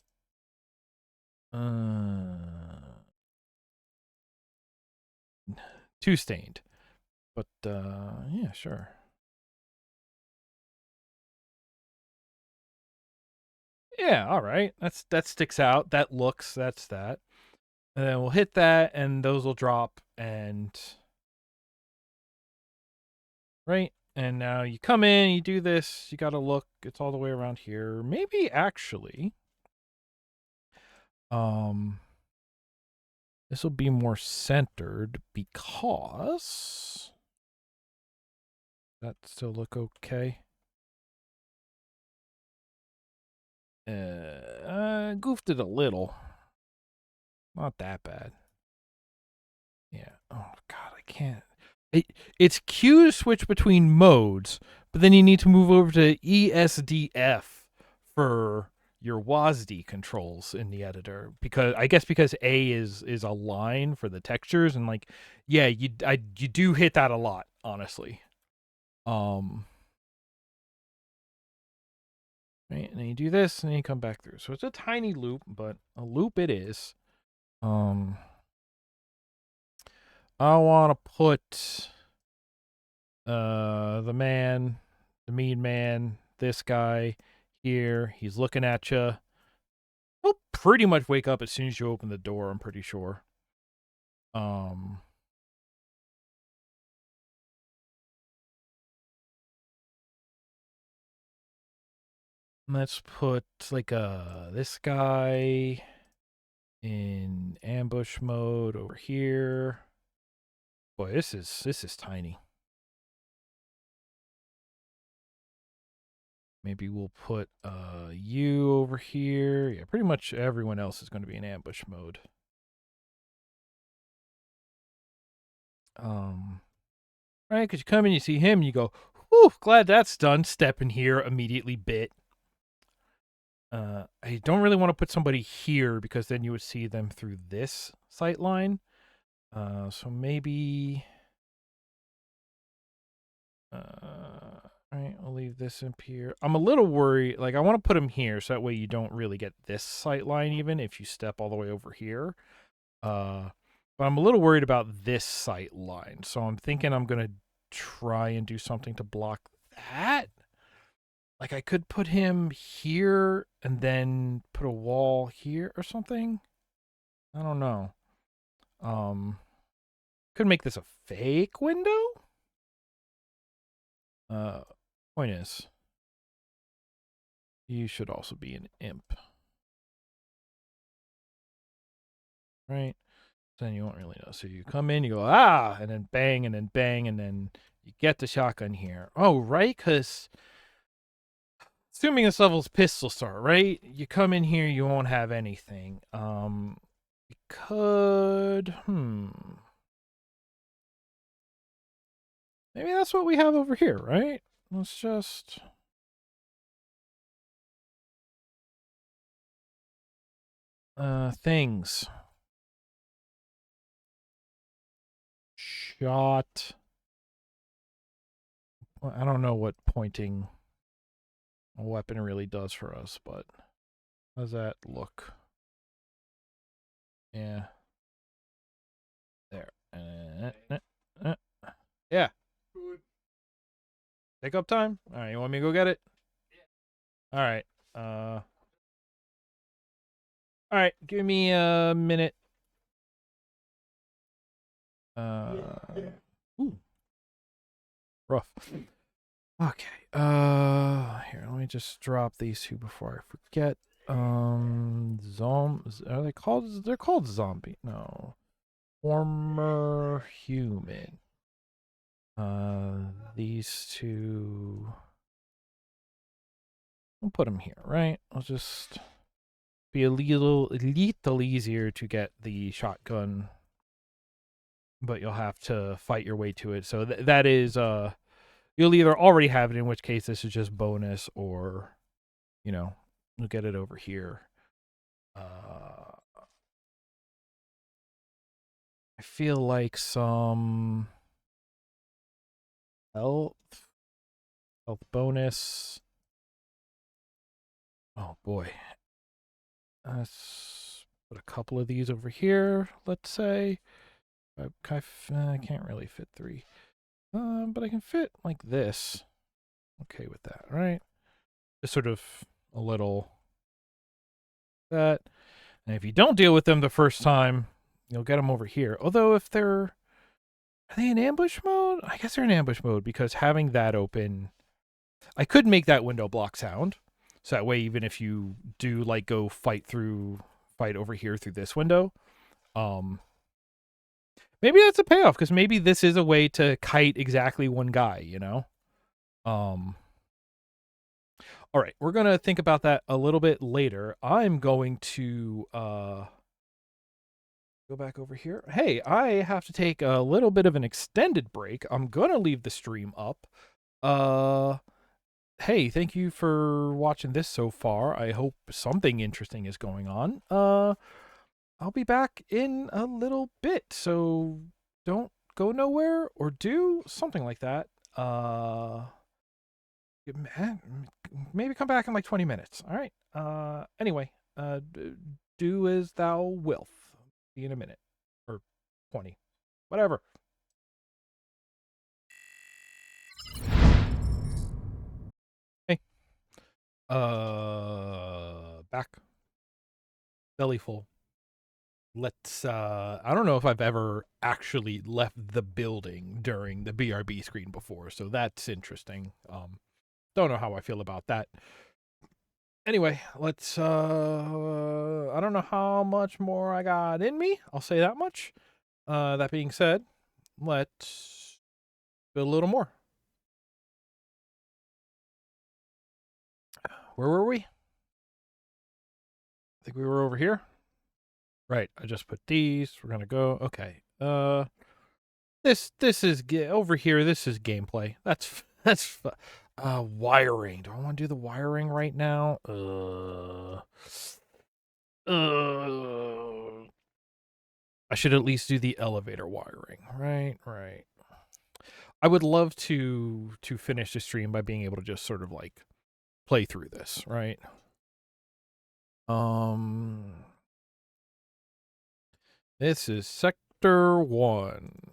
Too stained. But, yeah, sure. Yeah, all right. That sticks out. That looks, that's that. And then we'll hit that, and those will drop, and right. And now you come in, you do this, you got to look, it's all the way around here. Maybe actually, this will be more centered because that still look okay. Goofed it a little. Not that bad. Yeah. Oh God, I can't. It's Q to switch between modes, but then you need to move over to ESDF for your WASD controls in the editor, because I guess because A is a line for the textures, and like, yeah, you do hit that a lot, honestly. Right, and then you do this, and then you come back through. So it's a tiny loop, but a loop it is. I want to put the mean man, this guy here. He's looking at you. He'll pretty much wake up as soon as you open the door, I'm pretty sure. Let's put like this guy in ambush mode over here. Boy, this is tiny. Maybe we'll put you over here. Yeah, pretty much everyone else is going to be in ambush mode. Right, because you come in, you see him, you go, whew, glad that's done. Step in here, immediately bit. I don't really want to put somebody here because then you would see them through this sight line. So maybe... Right, I'll leave this up here. I'm a little worried. Like, I want to put him here so that way you don't really get this sight line even if you step all the way over here. But I'm a little worried about this sight line. So I'm thinking I'm going to try and do something to block that. Like, I could put him here and then put a wall here or something. I don't know. Could make this a fake window. Point is, you should also be an imp. Right? Then you won't really know. So you come in, you go, ah, and then bang, and then bang, and then you get the shotgun here. Oh, right? Because assuming this level's pistol start, right? You come in here, you won't have anything. You could, maybe that's what we have over here, right? Let's just... things. Shot. Well, I don't know what pointing a weapon really does for us, but how does that look? Yeah. There. Yeah. Take up time? Alright, you want me to go get it? Yeah. Alright. Alright, give me a minute. Ooh. Rough. Okay. Here, let me just drop these two before I forget. Zombies, are they called? They're called zombie. No. Former human. These two. We'll put them here, right? I'll just be a little easier to get the shotgun, but you'll have to fight your way to it. So that is you'll either already have it, in which case this is just bonus, or you'll get it over here. I feel like some health bonus. Oh boy. Let's put a couple of these over here, let's say. I can't really fit 3. But I can fit like this. Okay with that, right? Just sort of a little that. And if you don't deal with them the first time, you'll get them over here. Although if are they in ambush mode? I guess they're in ambush mode, because having that open, I could make that window block sound. So that way, even if you do like go fight over here through this window, maybe that's a payoff, because maybe this is a way to kite exactly one guy, all right, we're gonna think about that a little bit later. I'm going to go back over here. Hey, I have to take a little bit of an extended break. I'm gonna leave the stream up. Hey, thank you for watching this so far. I hope something interesting is going on. I'll be back in a little bit, so don't go nowhere, or do something like that. Maybe come back in like 20 minutes. All right. Anyway, do as thou wilt. See you in a minute, or 20, whatever. Hey, back, belly full. Let's I don't know if I've ever actually left the building during the BRB screen before, so that's interesting. Don't know how I feel about that. Anyway, let's I don't know how much more I got in me, I'll say that much. That being said, let's do a little more. Where were we? I think we were over here. Right, I just put these. We're gonna go. Okay. This is over here. This is gameplay. That's wiring. Do I want to do the wiring right now? I should at least do the elevator wiring. Right. I would love to finish the stream by being able to just sort of like play through this, right? This is Sector 1.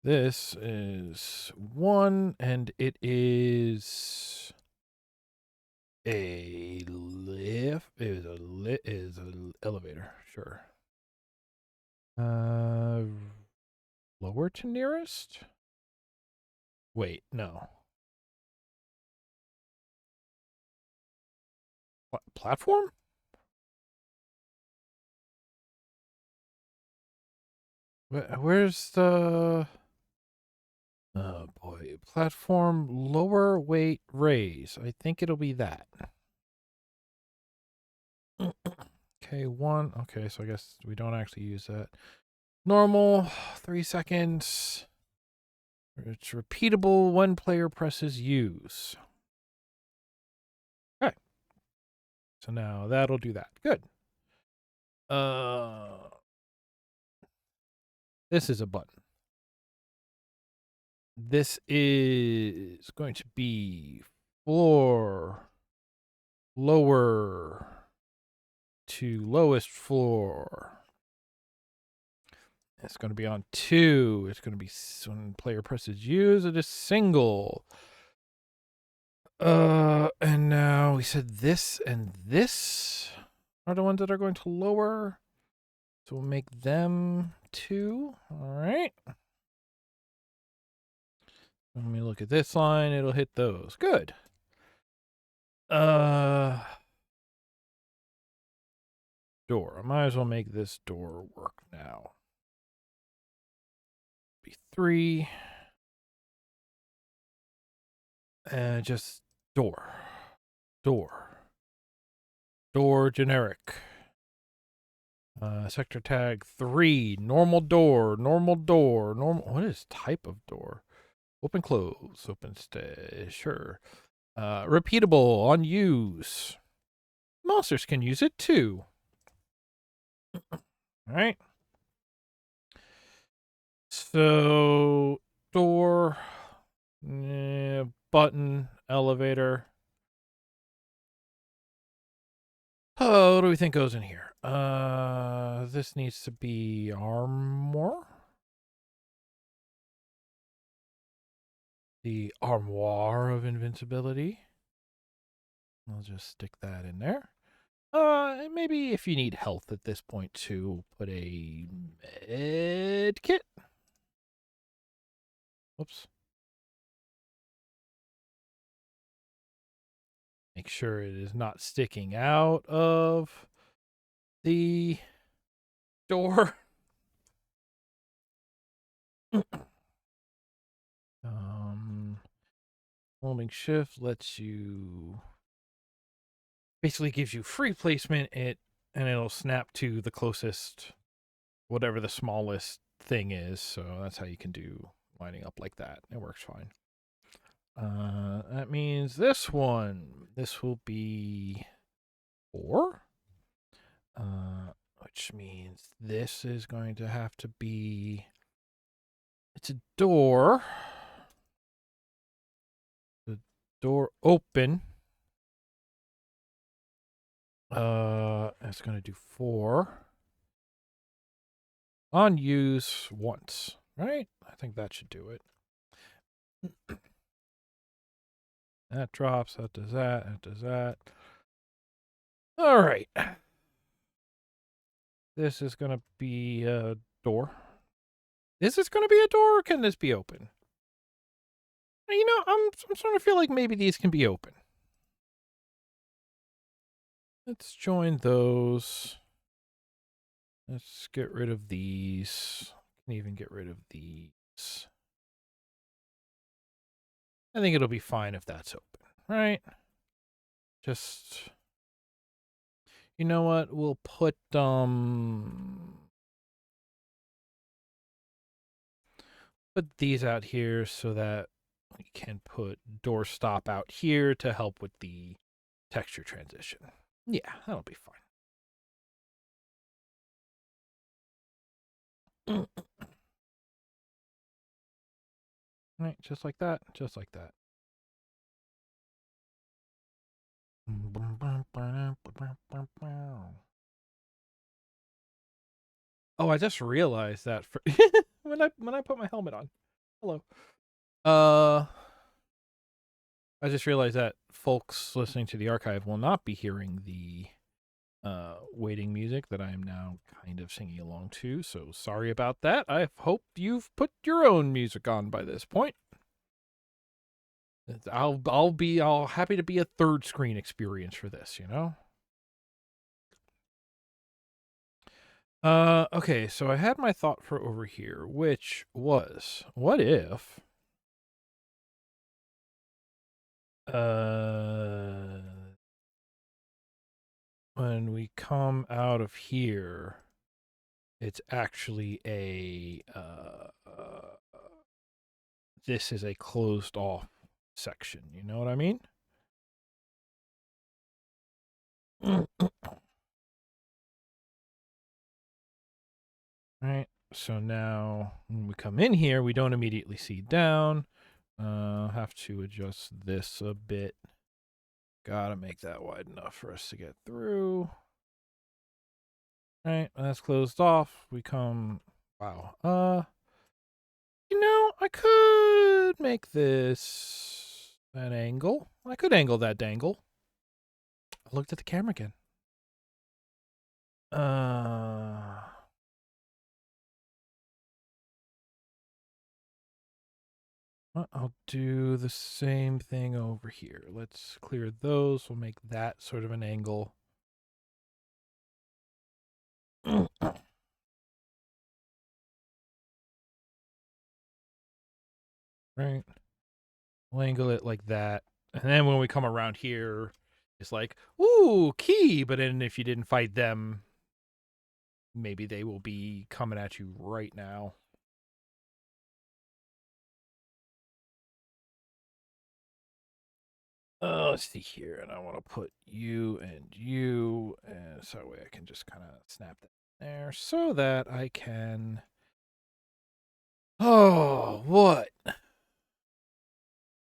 This is 1, and it is a lift. It is an elevator, sure. Lower to nearest? Wait, no. Platform? Where's the... Oh boy, platform, lower weight raise. I think it'll be that. Okay, 1. Okay, so I guess we don't actually use that. Normal, 3 seconds. It's repeatable when player presses use. Okay. So now that'll do that. Good. This is a button. This is going to be floor, lower to lowest floor. It's going to be on 2. It's going to be when player presses use, it is single. And now we said this and this are the ones that are going to lower. So we'll make them 2. All right. When we look at this line, it'll hit those. Good. Door. I might as well make this door work now. Be 3. And just door. Door. Door generic. Sector tag 3. Normal door. Normal door. Normal. What is type of door? Open, close. Open, stay. Sure. Repeatable. On use. Monsters can use it too. All right. So, door. Button. Elevator. Oh, what do we think goes in here? This needs to be armor. The armoire of invincibility. I'll just stick that in there. Maybe if you need health at this point too, put a med kit. Whoops. Make sure it is not sticking out of the door. Holding shift lets you, basically gives you free placement, and it'll snap to the closest, whatever the smallest thing is. So that's how you can do lining up like that. It works fine. That means this will be 4. Which means this is going to have to be, it's a door. The door open. It's going to do 4. On use once, right? I think that should do it. That drops, that does that, that does that. All right. This is going to be a door. Is this going to be a door, or can this be open? You know, I'm starting to feel like maybe these can be open. Let's join those. Let's get rid of these. Can even get rid of these. I think it'll be fine if that's open, right? Just, you know what? We'll put these out here so that we can put doorstop out here to help with the texture transition. Yeah, that'll be fine. Right, just like that, just like that. Oh, I just realized that for when I put my helmet on. Hello. I just realized that folks listening to the archive will not be hearing the waiting music that I am now kind of singing along to, so sorry about that. I hope you've put your own music on by this point. I'll happy to be a third screen experience for this, you know? Okay, so I had my thought for over here, which was, what if when we come out of here, it's actually a this is a closed off section, you know what I mean? Right, so now when we come in here, we don't immediately see down. Have to adjust this a bit. Gotta make that wide enough for us to get through. Right, that's closed off. We come, wow. You know, I could make this an angle. I could angle that dangle. I looked at the camera again. I'll do the same thing over here. Let's clear those. We'll make that sort of an angle. Right. We'll angle it like that. And then when we come around here, It's like, ooh, key, but then if you didn't fight them, maybe they will be coming at you right now. Let's see here, and I want to put you, and so that way I can just kind of snap that there, so that I can. Oh, what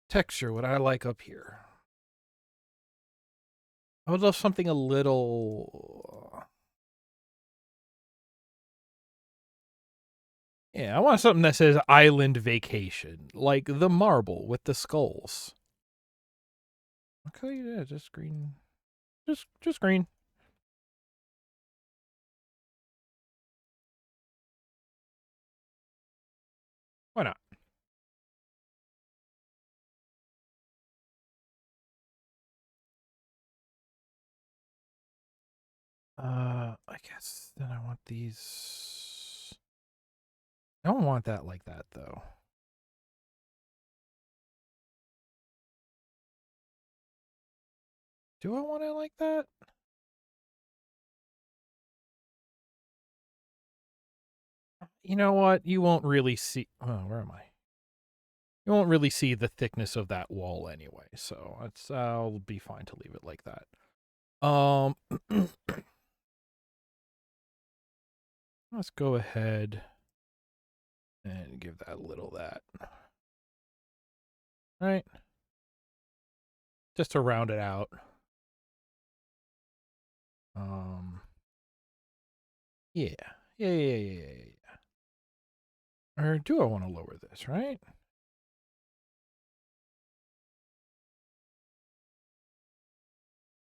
texture would I like up here? I would love something a little. Yeah, I want something that says Island Vacation, like the marble with the skulls. Okay, yeah, just green. Just green. Why not? I guess then I want these. I don't want that like that though. Do I want it like that? You know what? You won't really see. Oh, where am I? You won't really see the thickness of that wall anyway, so I'll be fine to leave it like that. Let's go ahead and give that a little that. Right? Just to round it out. Yeah. Yeah. Or do I want to lower this, right?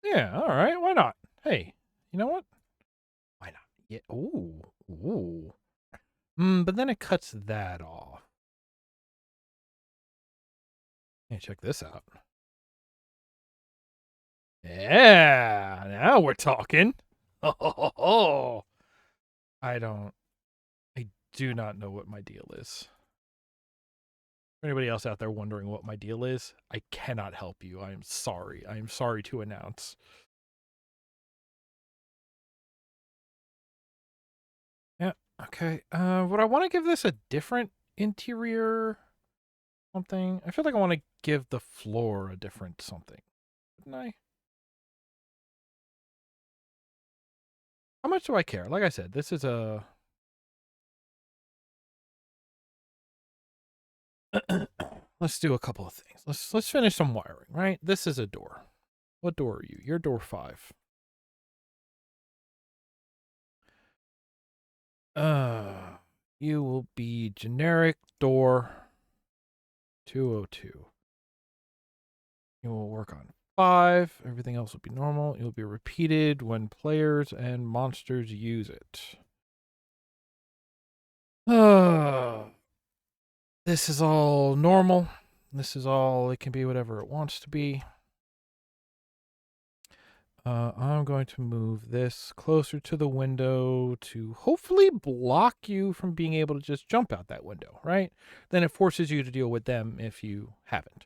Yeah, all right. Why not? Hey, you know what? Why not? Yeah. Ooh. But then it cuts that off. Hey, check this out. Yeah, now we're talking. Oh, I do not know what my deal is. For anybody else out there wondering what my deal is, I cannot help you. I am sorry. I am sorry to announce. Yeah, okay. Would I want to give this a different interior something? I feel like I want to give the floor a different something. Wouldn't I? How much do I care? Like I said, this is a let's do a couple of things. Let's finish some wiring, right? This is a door. What door are you? You're door 5. You will be generic door 202. You will work on 5. Everything else will be normal. It will be repeated when players and monsters use it. This is all normal. This is all, it can be whatever it wants to be. I'm going to move this closer to the window to hopefully block you from being able to just jump out that window, right? Then it forces you to deal with them if you haven't.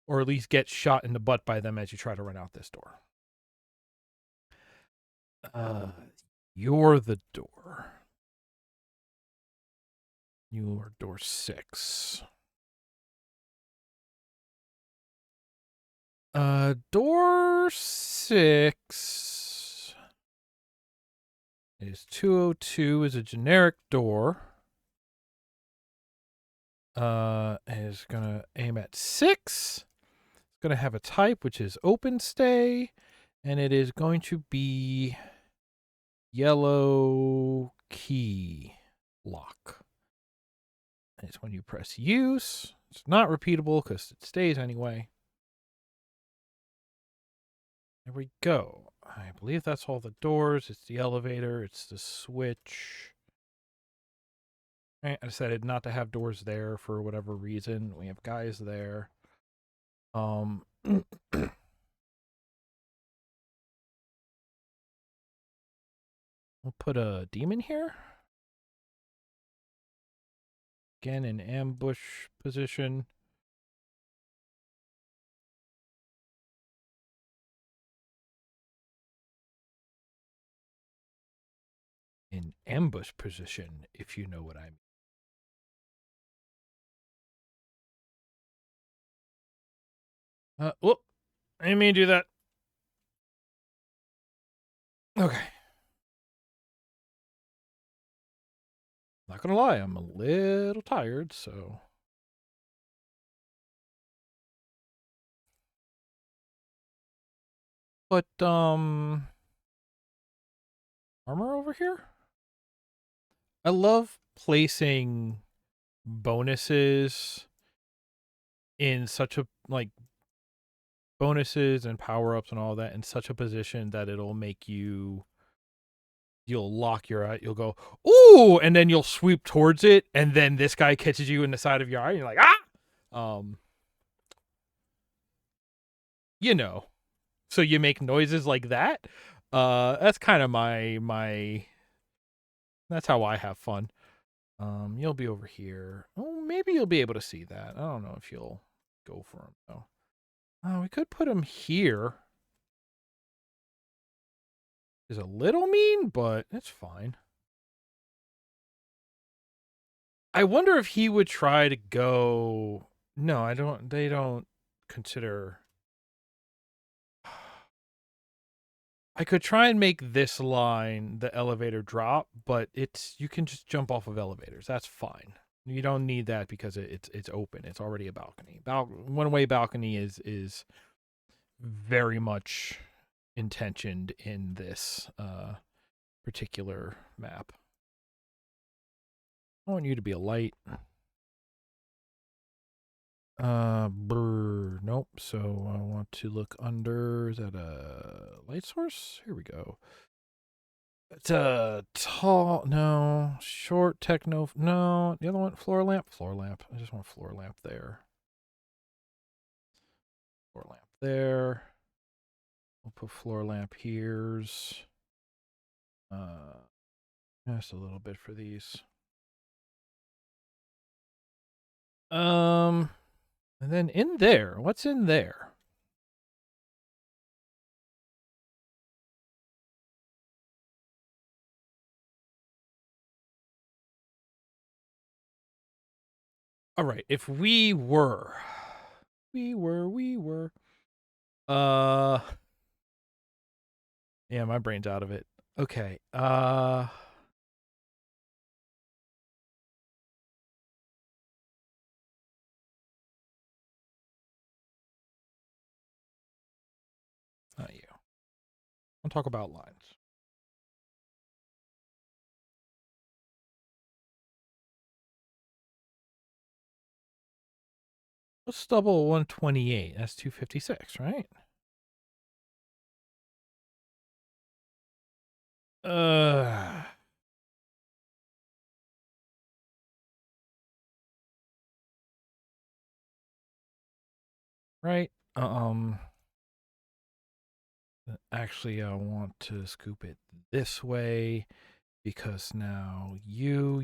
Or at least get shot in the butt by them as you try to run out this door. You're the door. You're door 6. Door 6 is 202 is a generic door. Is gonna aim at 6. It's gonna have a type which is open stay, and it is going to be yellow key lock. And it's when you press use. It's not repeatable because it stays anyway. There we go. I believe that's all the doors. It's the elevator. It's the switch. I decided not to have doors there for whatever reason. We have guys there. We'll put a demon here. Again, in ambush position. in ambush position, if you know what I mean. Whoop. I didn't mean to do that. Okay. Not gonna lie, I'm a little tired, so. But, armor over here? I love placing bonuses in such a, like, bonuses and power-ups and all that in such a position that it'll make you'll lock your eye, you'll go, ooh, and then you'll sweep towards it, and then this guy catches you in the side of your eye, and you're like, ah! You know. So you make noises like that. That's kind of my that's how I have fun. You'll be over here. Oh, maybe you'll be able to see that. I don't know if you'll go for him though. We could put him here. Is a little mean, but it's fine. I wonder if he would try to go. No, I don't. They don't consider. I could try and make this line the elevator drop, but you can just jump off of elevators. That's fine. You don't need that because it's open. It's already a balcony. One way balcony is very much intentioned in this particular map. I want you to be a light. Nope. So I want to look under. Is that a light source? Here we go. It's a tall, no, short techno, no, the other one, floor lamp. I just want floor lamp there. Floor lamp there. We'll put floor lamp here's. Just a little bit for these. And then in there, what's in there? All right, if we were. Yeah, my brain's out of it. Okay. Not you. I'll talk about lines. What's double 128? That's 256, right? Right. Actually, I want to scoop it this way because now you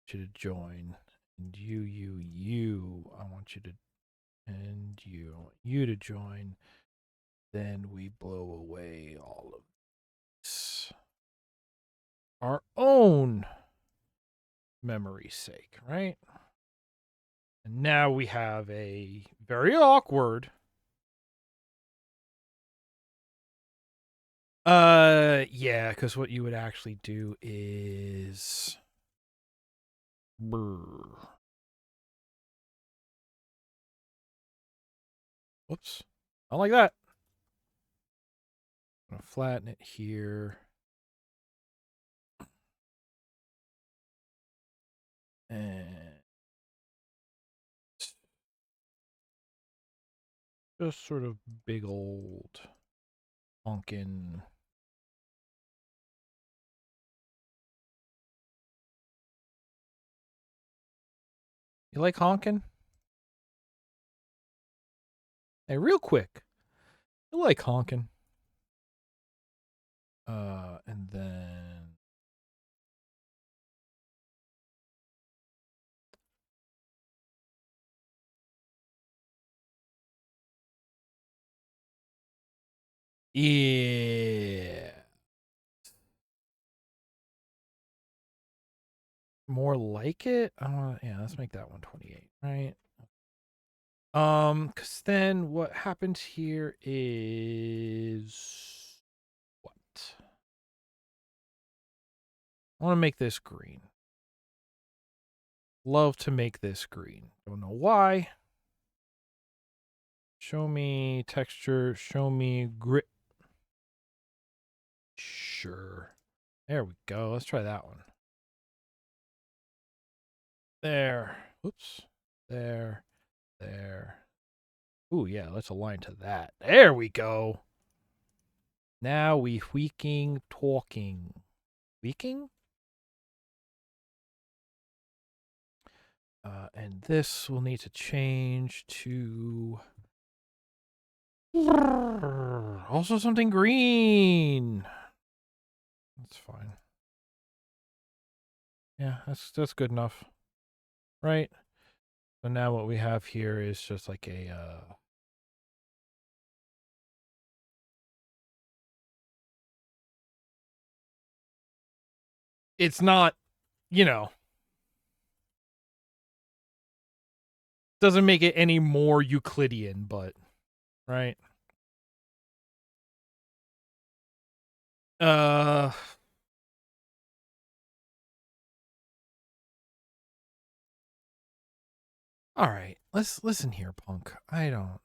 should join, and you. I want you to, and you to join. Then we blow away all of this. Our own memory's sake, right? And now we have a very awkward. Yeah, because what you would actually do is. Brr. Whoops. Not like that. I'm going to flatten it here. And just sort of big old honkin'. You like honkin'? Hey, real quick. You like honkin'? And then. Yeah. more like it. Yeah, let's make that 128, right? Because then what happens here is what? I want to make this green. Love to make this green. Don't know why. Show me texture. Show me grit. Sure. There we go. Let's try that one. There. Oops. There. There. Ooh, yeah, let's align to that. There we go. Now we talking. Tweaking? And this will need to change to also something green. That's fine. Yeah, that's good enough. Right? So now what we have here is just like a it's not, doesn't make it any more Euclidean, but right? All right. Let's listen here, punk. I don't.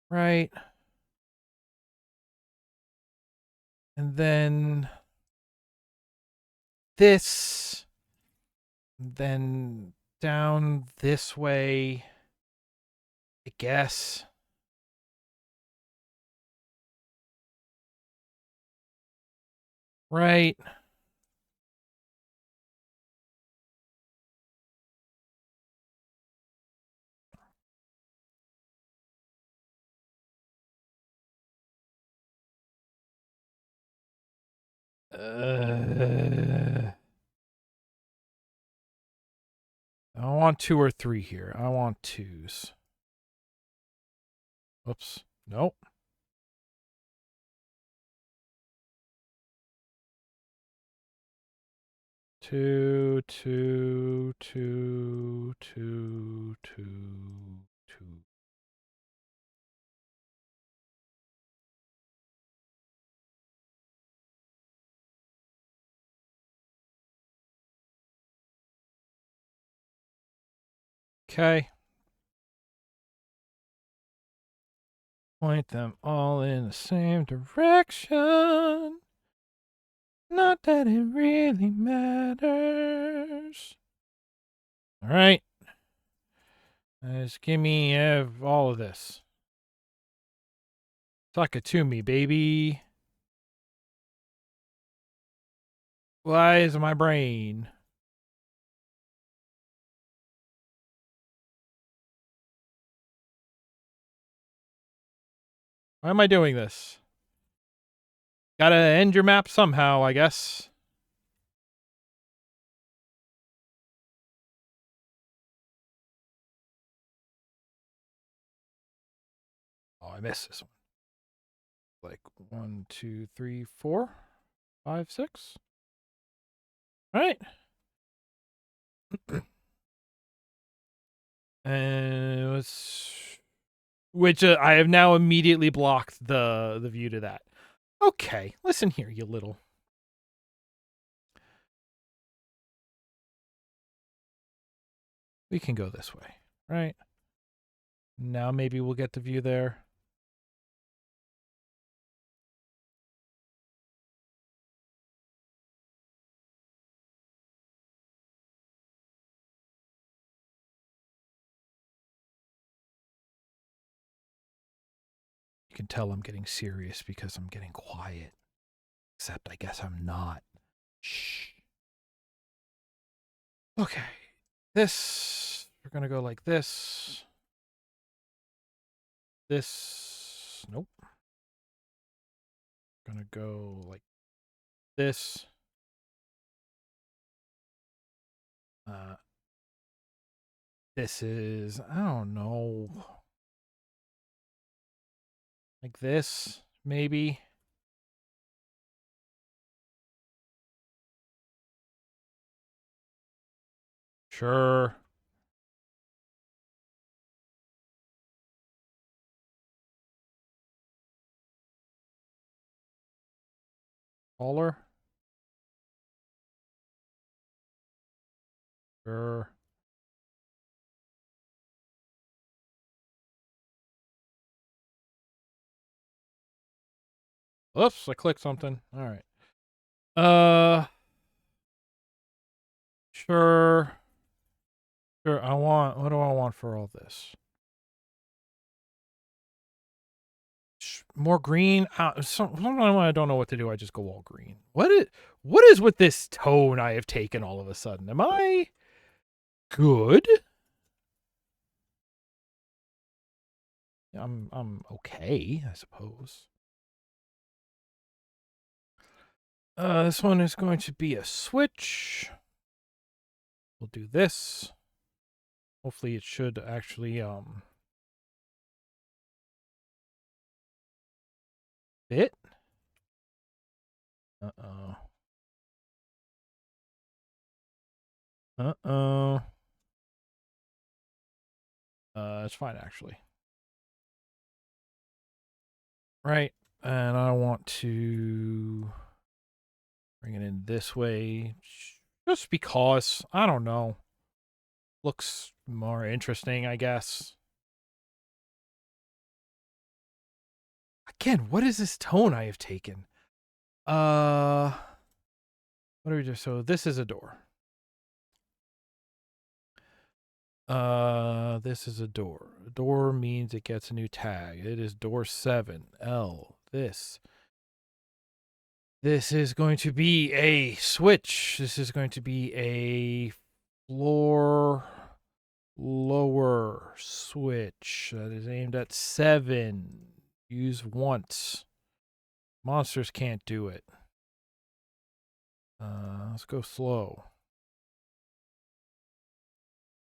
Right? And then this, then down this way, I guess. Right? I don't want 2 or 3 here. I want 2s. Oops. Nope. Two, two, two, two, two, two. Okay. Point them all in the same direction. Not that it really matters. All right. Just give me all of this. Talk it to me, baby. Why is my brain? Why am I doing this? Gotta end your map somehow, I guess. Oh, I missed this one. Like 1, 2, 3, 4, 5, 6. All right. And which I have now immediately blocked the view to that. Okay, listen here, you little. We can go this way, right? Now maybe we'll get the view there. You can tell I'm getting serious because I'm getting quiet. Except I guess I'm not. Shh. Okay. This, we're going to go like this. This, nope. We're going to go like this. This is, I don't know. Like this, maybe. Sure. Taller. Sure. Oops, I clicked something. All right. Sure. Sure. What do I want for all this? More green. Sometimes when I don't know what to do, I just go all green. What is with this tone I have taken all of a sudden? Am I good? I'm okay, I suppose. This one is going to be a switch. We'll do this. Hopefully it should actually fit. Uh-oh. Uh-oh. It's fine actually. Right. And I want to bring it in this way just because, I don't know. Looks more interesting, I guess. Again, what is this tone I have taken? What do we do? So this is a door. This is a door. A door means it gets a new tag. It is door 7. L. This is going to be a switch. This is going to be a floor lower switch that is aimed at 7. Use once. Monsters can't do it. Let's go slow.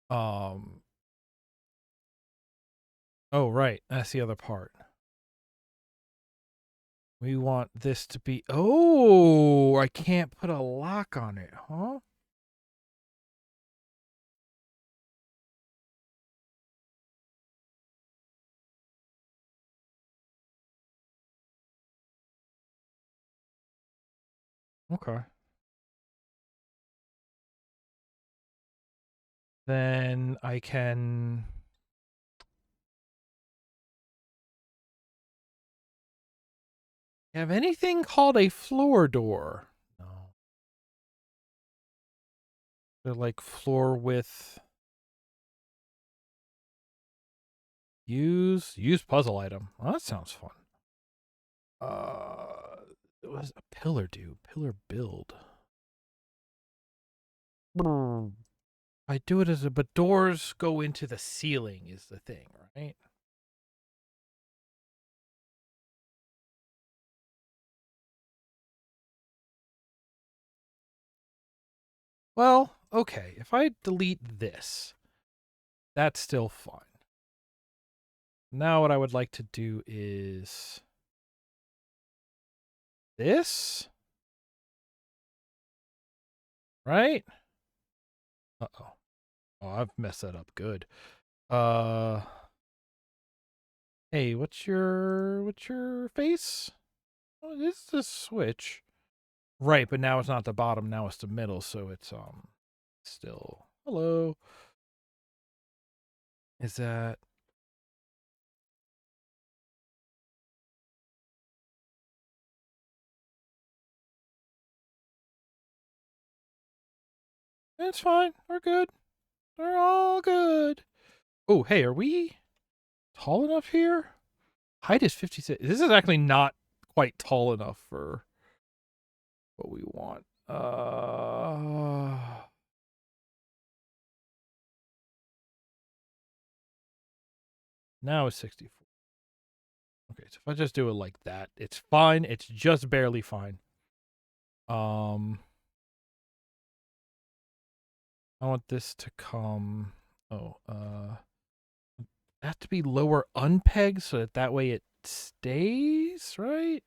Oh, right. That's the other part. We want this to be... Oh, I can't put a lock on it, huh? Okay. Then I can... Have anything called a floor door? No. They're like floor width. Use puzzle item. Well, that sounds fun. What does a pillar do? Pillar build. I do it as a, but doors go into the ceiling is the thing, right? Well, okay. If I delete this, that's still fine. Now what I would like to do is this, right? Uh-oh. Oh, I've messed that up good. Hey, what's your face? Oh, it is the switch. Right, but now it's not the bottom, now it's the middle, so it's still hello. Is that it's fine. We're good. We're all good. Oh, hey, are we tall enough here? Height is 56. This is actually not quite tall enough for what we want. Now it's 64. Okay, so if I just do it like that, it's fine. It's just barely fine. I want this to come. Have to be lower unpegged so that way it stays, right?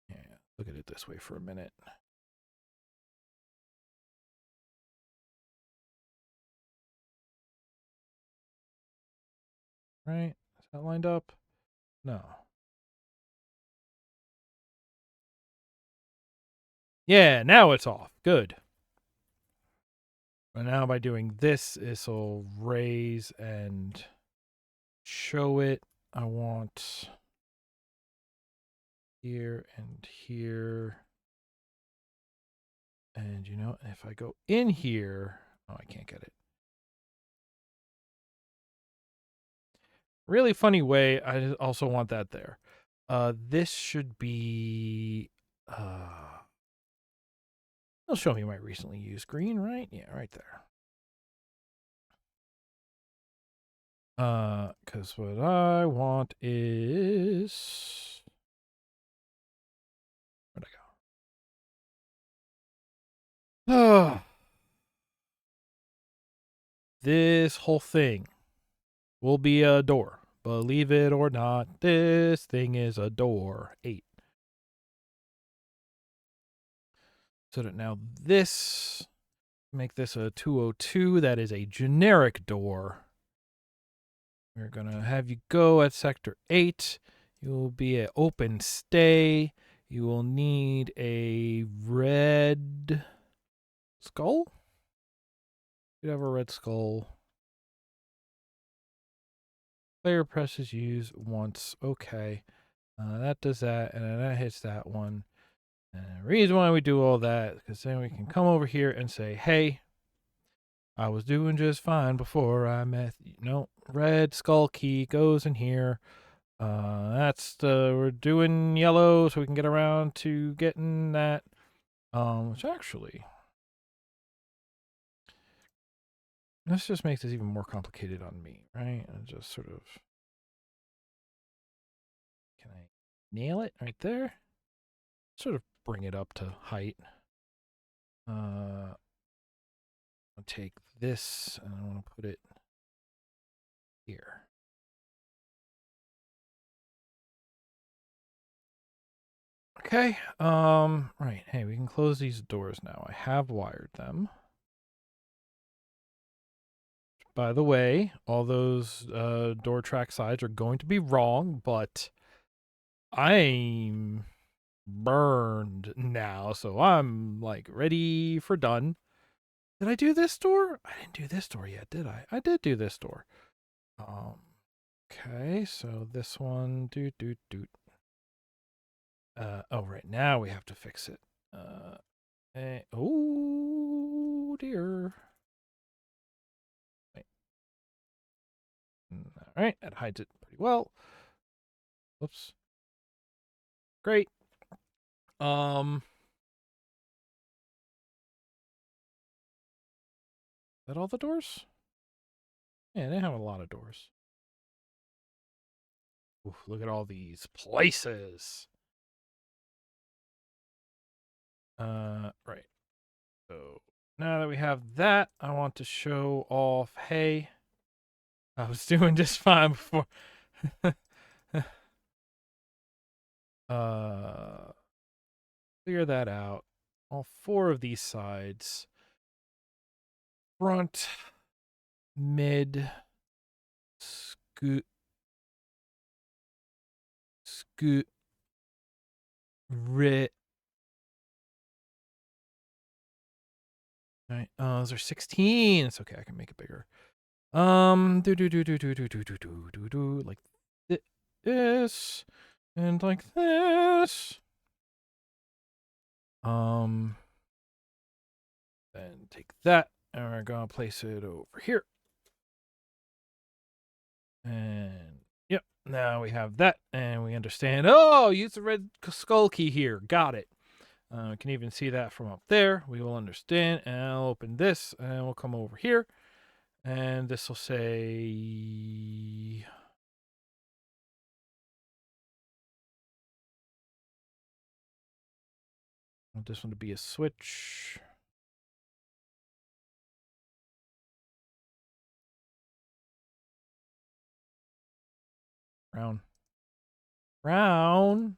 Yeah, look at it this way for a minute. right? Is that lined up? No. Yeah, now it's off. Good. And now by doing this, this will raise and show it. I want here and here. And you know, if I go in here, oh, I can't get it. Really funny way. I also want that there. This should be. It'll show me my recently used green, right? Yeah, right there. Because what I want is. Where'd I go? This whole thing will be a door. Believe it or not, this thing is a door. 8. So that now this, make this a 202. That is a generic door. We're going to have you go at sector 8. You will be an open stay. You will need a red skull. You have a red skull. Player presses use once. Okay. That does that, and then that hits that one. And the reason why we do all that, because then we can come over here and say, hey, I was doing just fine before I met you. No, red skull key goes in here. We're doing yellow so we can get around to getting that. Which actually, this just makes this even more complicated on me, right? And just sort of, can I nail it right there? Sort of bring it up to height. I'll take this and I want to put it here. Okay. Right. Hey, we can close these doors now. I have wired them. By the way, all those door track sides are going to be wrong, but I'm burned now, so I'm like ready for done. Did I do this door? I didn't do this door yet, did I? I did do this door. Okay, so this one, oh, right now we have to fix it. Oh dear. Wait. All right, that hides it pretty well. Oops. Great. Is that all the doors? Yeah, they have a lot of doors. Oof, look at all these places. Right. So now that we have that, I want to show off, hey, I was doing just fine before. Clear that out. All 4 of these sides. Front, mid, scoot, rit. Right. Those are 16. It's okay. I can make it bigger. Like this and like this. Then take that and we're gonna place it over here. And yep, now we have that and we understand. Oh, use the red skull key here. Got it. We can even see that from up there. We will understand. And I'll open this and we'll come over here. And this will say. I want this one to be a switch. Brown. Brown.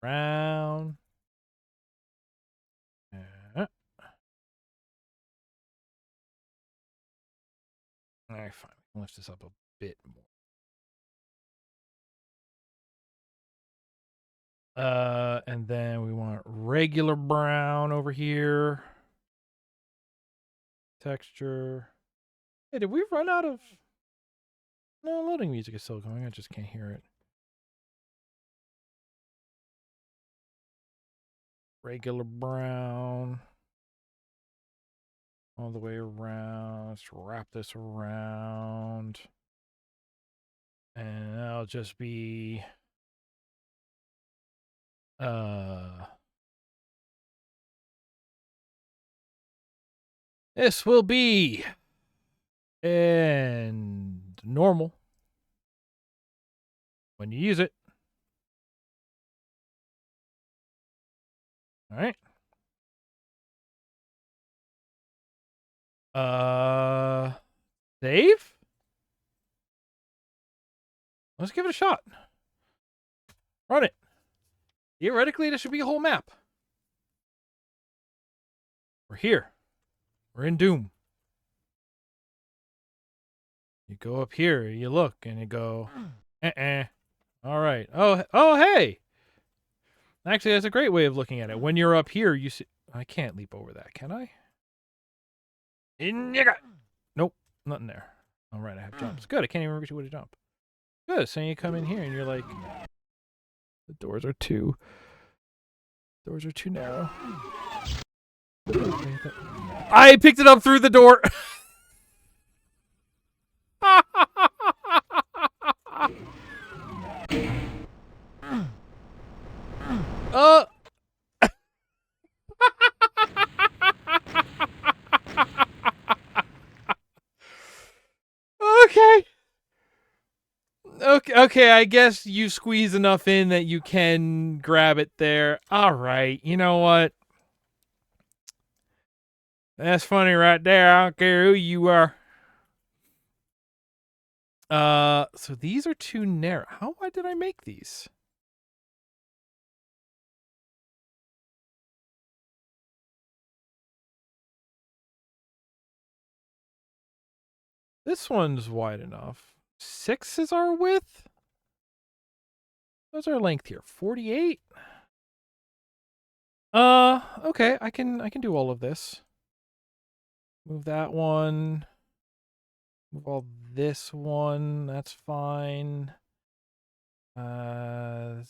Brown. All right, fine. Lift this up a bit more. And then we want regular brown over here. Texture. Hey, did we run out of... No, loading music is still going. I just can't hear it. Regular brown. All the way around. Let's wrap this around. And that'll just be... This will be... And normal. When you use it. All right. Save? Let's give it a shot. Run it. Theoretically, this should be a whole map. We're here. We're in Doom. You go up here, you look, and you go, All right. Oh, hey. Actually, that's a great way of looking at it. When you're up here, you see... I can't leap over that, can I? Nope, nothing there. All right, I have jumps. Good, I can't even remember what to jump. Good, so you come in here and you're like... The doors are too narrow. I picked it up through the door! Okay, I guess you squeeze enough in that you can grab it there. All right, you know what? That's funny right there. I don't care who you are. So these are too narrow. How wide did I make these? This one's wide enough. 6 is our width. What's our length here? 48? Okay, I can do all of this. Move that one. Move all this one. That's fine. 1,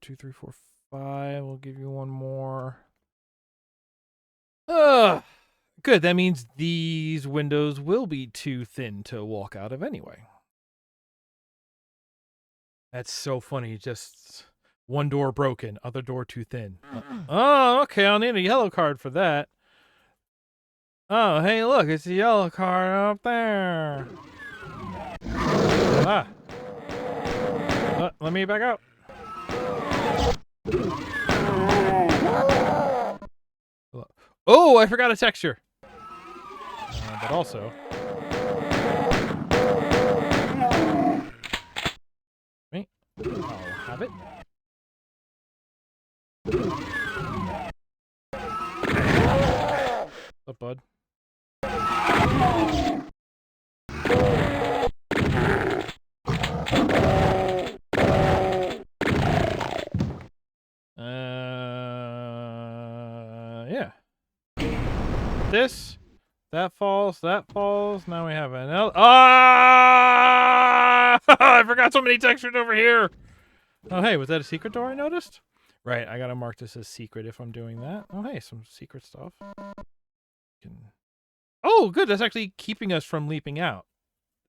2, 3, 4, 5. We'll give you one more. Good. That means these windows will be too thin to walk out of anyway. That's so funny. Just one door broken, other door too thin. Oh, okay. I'll need a yellow card for that. Oh, hey, look. It's a yellow card up there. Ah. Let me back out. Oh, I forgot a texture. But also... Wait. I'll have it. What's up, bud? Yeah. This, that falls. Now we have an L. Ah! I forgot so many textures over here. Oh, hey, was that a secret door I noticed? Right, I gotta mark this as secret if I'm doing that. Oh, hey, some secret stuff. Oh, good. That's actually keeping us from leaping out.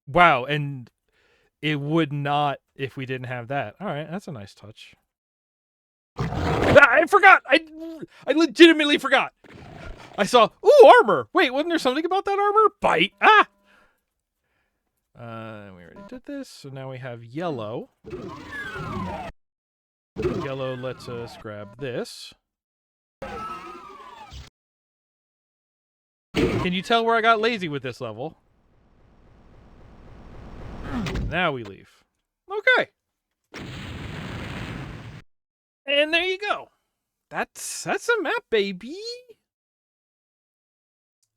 Wow, and it would not if we didn't have that. All right, that's a nice touch. I forgot. I legitimately forgot. I saw, ooh, armor. Wait, wasn't there something about that armor? Bite. Ah. We already did this, so now we have yellow. Yellow lets us grab this. Can you tell where I got lazy with this level? Now we leave. Okay. And there you go. That's a map, baby.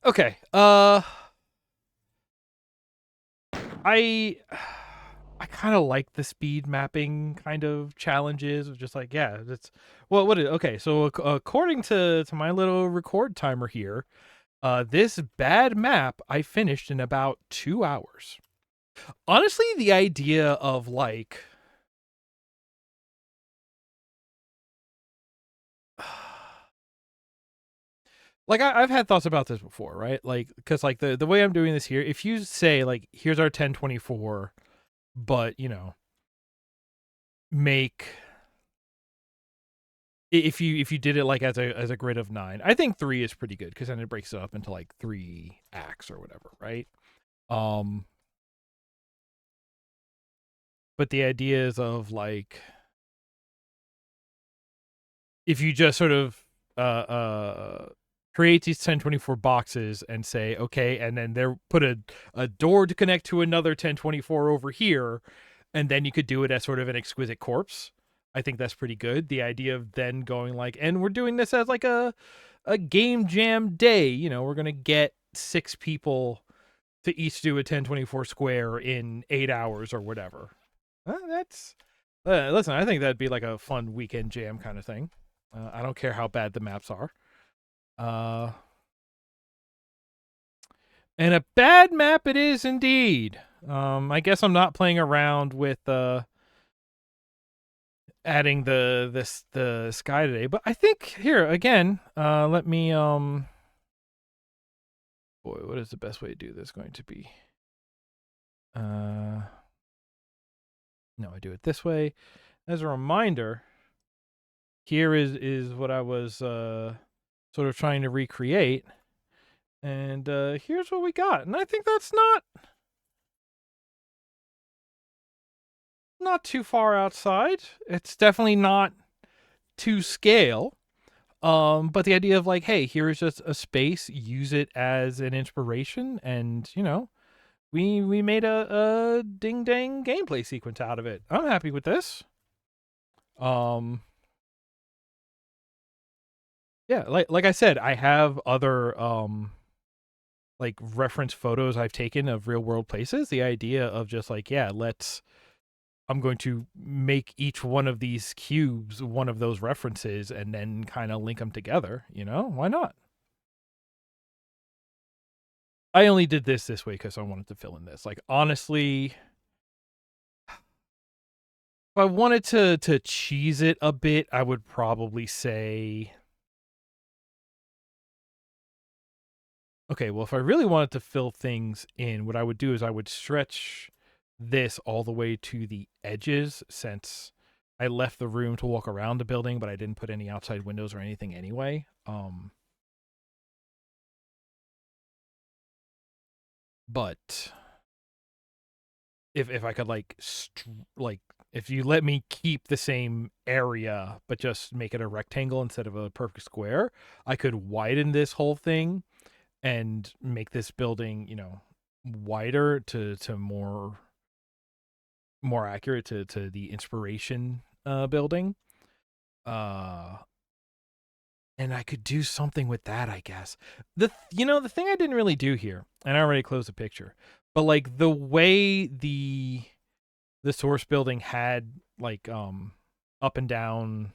Okay. I kind of like the speed mapping kind of challenges of just like, yeah, that's okay, so according to my little record timer here, this bad map I finished in about 2 hours. Honestly, the idea of like I've had thoughts about this before, right? Like, because like the way I'm doing this here, if you say like, here's our 1024, but make if you did it like as a grid of 9, I think 3 is pretty good because then it breaks it up into like 3 acts or whatever, right? Um, but the idea is of like, if you just sort of create these 1024 boxes and say, okay, and then there put a door to connect to another 1024 over here, and then you could do it as sort of an exquisite corpse. I think that's pretty good. The idea of then going like, and we're doing this as like a game jam day. We're gonna get 6 people to each do a 1024 square in 8 hours or whatever. That's listen. I think that'd be like a fun weekend jam kind of thing. I don't care how bad the maps are. And a bad map it is indeed. I guess I'm not playing around with adding the sky today, but I think here again. Let me boy, what is the best way to do this going to be? No, I do it this way. As a reminder, here is what I was sort of trying to recreate. And here's what we got. And I think that's not too far outside. It's definitely not to scale. But the idea of like, hey, here's just a space, use it as an inspiration, and we made a ding dang gameplay sequence out of it. I'm happy with this. Yeah, like I said, I have other like reference photos I've taken of real world places. The idea of just like, yeah, I'm going to make each one of these cubes one of those references and then kind of link them together. Why not? I only did this way because I wanted to fill in this. Like, honestly, if I wanted to cheese it a bit, I would probably say, okay, well, if I really wanted to fill things in, what I would do is I would stretch this all the way to the edges, since I left the room to walk around the building, but I didn't put any outside windows or anything anyway. But if I could like if you let me keep the same area but just make it a rectangle instead of a perfect square, I could widen this whole thing and make this building, wider to more accurate to the inspiration building. And I could do something with that, I guess. The thing I didn't really do here, and I already closed the picture, but like the way the source building had like up and down,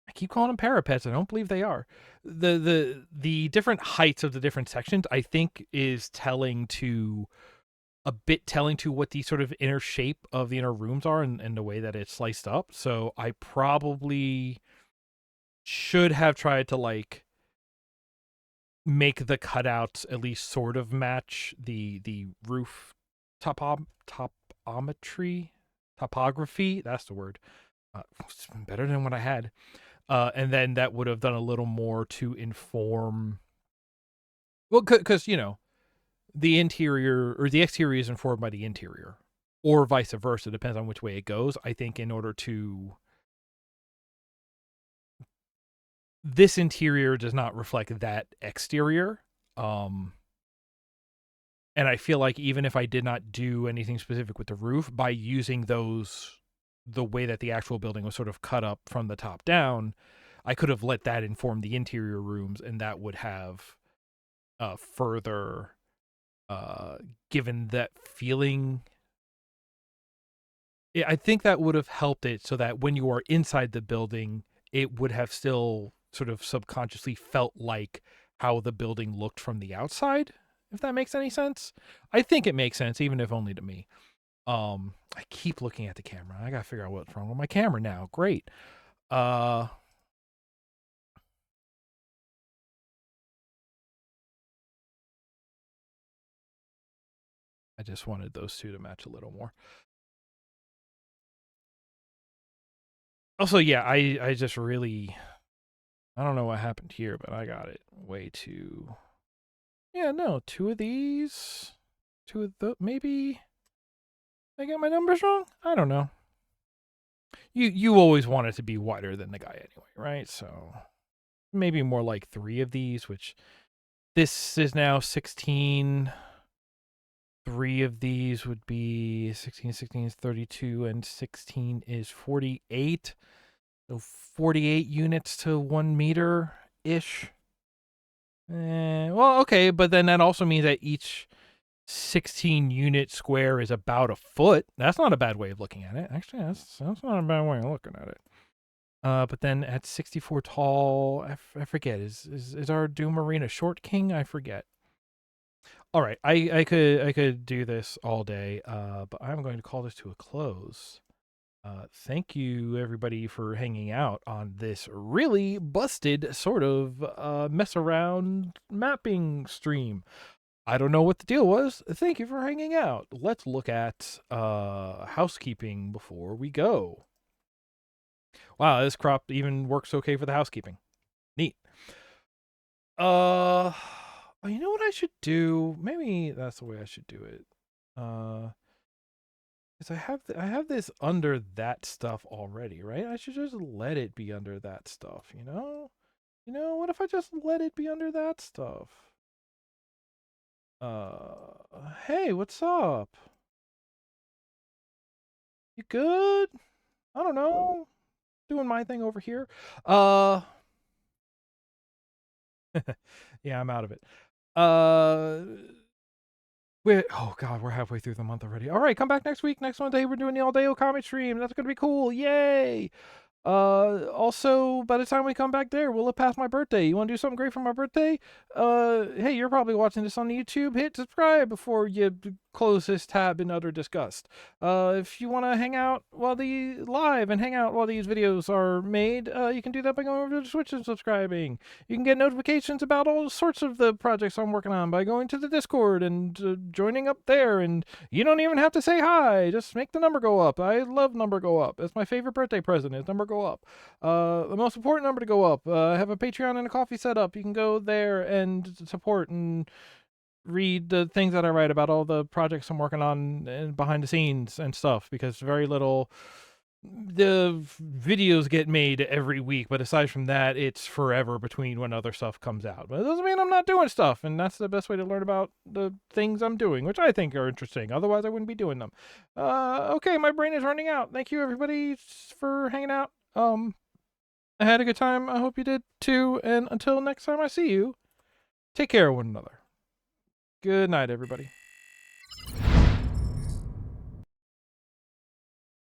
I keep calling them parapets. I don't believe they are. The different heights of the different sections, I think, is telling to what the sort of inner shape of the inner rooms are, and the way that it's sliced up. So I probably should have tried to like make the cutouts at least sort of match the roof topography. That's the word. It's better than what I had. And then that would have done a little more to inform. Well, because the interior or the exterior is informed by the interior, or vice versa. Depends on which way it goes. I think in order to, this interior does not reflect that exterior. And I feel like even if I did not do anything specific with the roof, by using those, the way that the actual building was sort of cut up from the top down, I could have let that inform the interior rooms, and that would have further given that feeling. Yeah, I think that would have helped it so that when you are inside the building, it would have still sort of subconsciously felt like how the building looked from the outside, if that makes any sense. I think it makes sense, even if only to me. I keep looking at the camera. I gotta figure out what's wrong with my camera now. Great. I just wanted those two to match a little more. Also, yeah, I just really, I don't know what happened here, but I got it way too. Yeah, no, two of these, two of the, maybe I got my numbers wrong. I don't know. You always want it to be wider than the guy anyway, right? So maybe more like three of these, which this is now 16. Three of these would be 16, 16 is 32, and 16 is 48. So 48 units to 1 meter ish. Well, okay, but then that also means that each 16 unit square is about a foot. That's not a bad way of looking at it. Actually, that's not a bad way of looking at it. But then at 64 tall, I forget, is our Doom Arena short king? I forget. All right, I could do this all day, but I'm going to call this to a close. Thank you everybody for hanging out on this really busted sort of mess around mapping stream. I don't know what the deal was. Thank you for hanging out. Let's look at housekeeping before we go. Wow, this crop even works okay for the housekeeping. Neat. Oh, you know what I should do? Maybe that's the way I should do it. Because I have this under that stuff already, right? I should just let it be under that stuff, you know? You know, what if I just let it be under that stuff? Hey, what's up? You good? I don't know. Doing my thing over here. Yeah, I'm out of it. Oh god, we're halfway through the month already. All right, come back next week. Next Monday, we're doing the all-day comic stream. That's gonna be cool. Yay! Also, by the time we come back there, we'll have passed my birthday. You want to do something great for my birthday? Hey, you're probably watching this on YouTube. Hit subscribe before you close this tab in utter disgust. If you want to hang out while the live and hang out while these videos are made, you can do that by going over to Twitch and subscribing. You can get notifications about all sorts of the projects I'm working on by going to the Discord and joining up there. And you don't even have to say hi. Just make the number go up. I love number go up. That's my favorite birthday present is number go up. The most important number to go up. I have a Patreon and a coffee set up. You can go there and support and read the things that I write about all the projects I'm working on and behind the scenes and stuff, because very little the videos get made every week, but aside from that, it's forever between when other stuff comes out. But it doesn't mean I'm not doing stuff, and that's the best way to learn about the things I'm doing, which I think are interesting. Otherwise, I wouldn't be doing them. Okay, my brain is running out. Thank you, everybody, for hanging out. I had a good time. I hope you did too. And until next time I see you, take care of one another. Good night, everybody.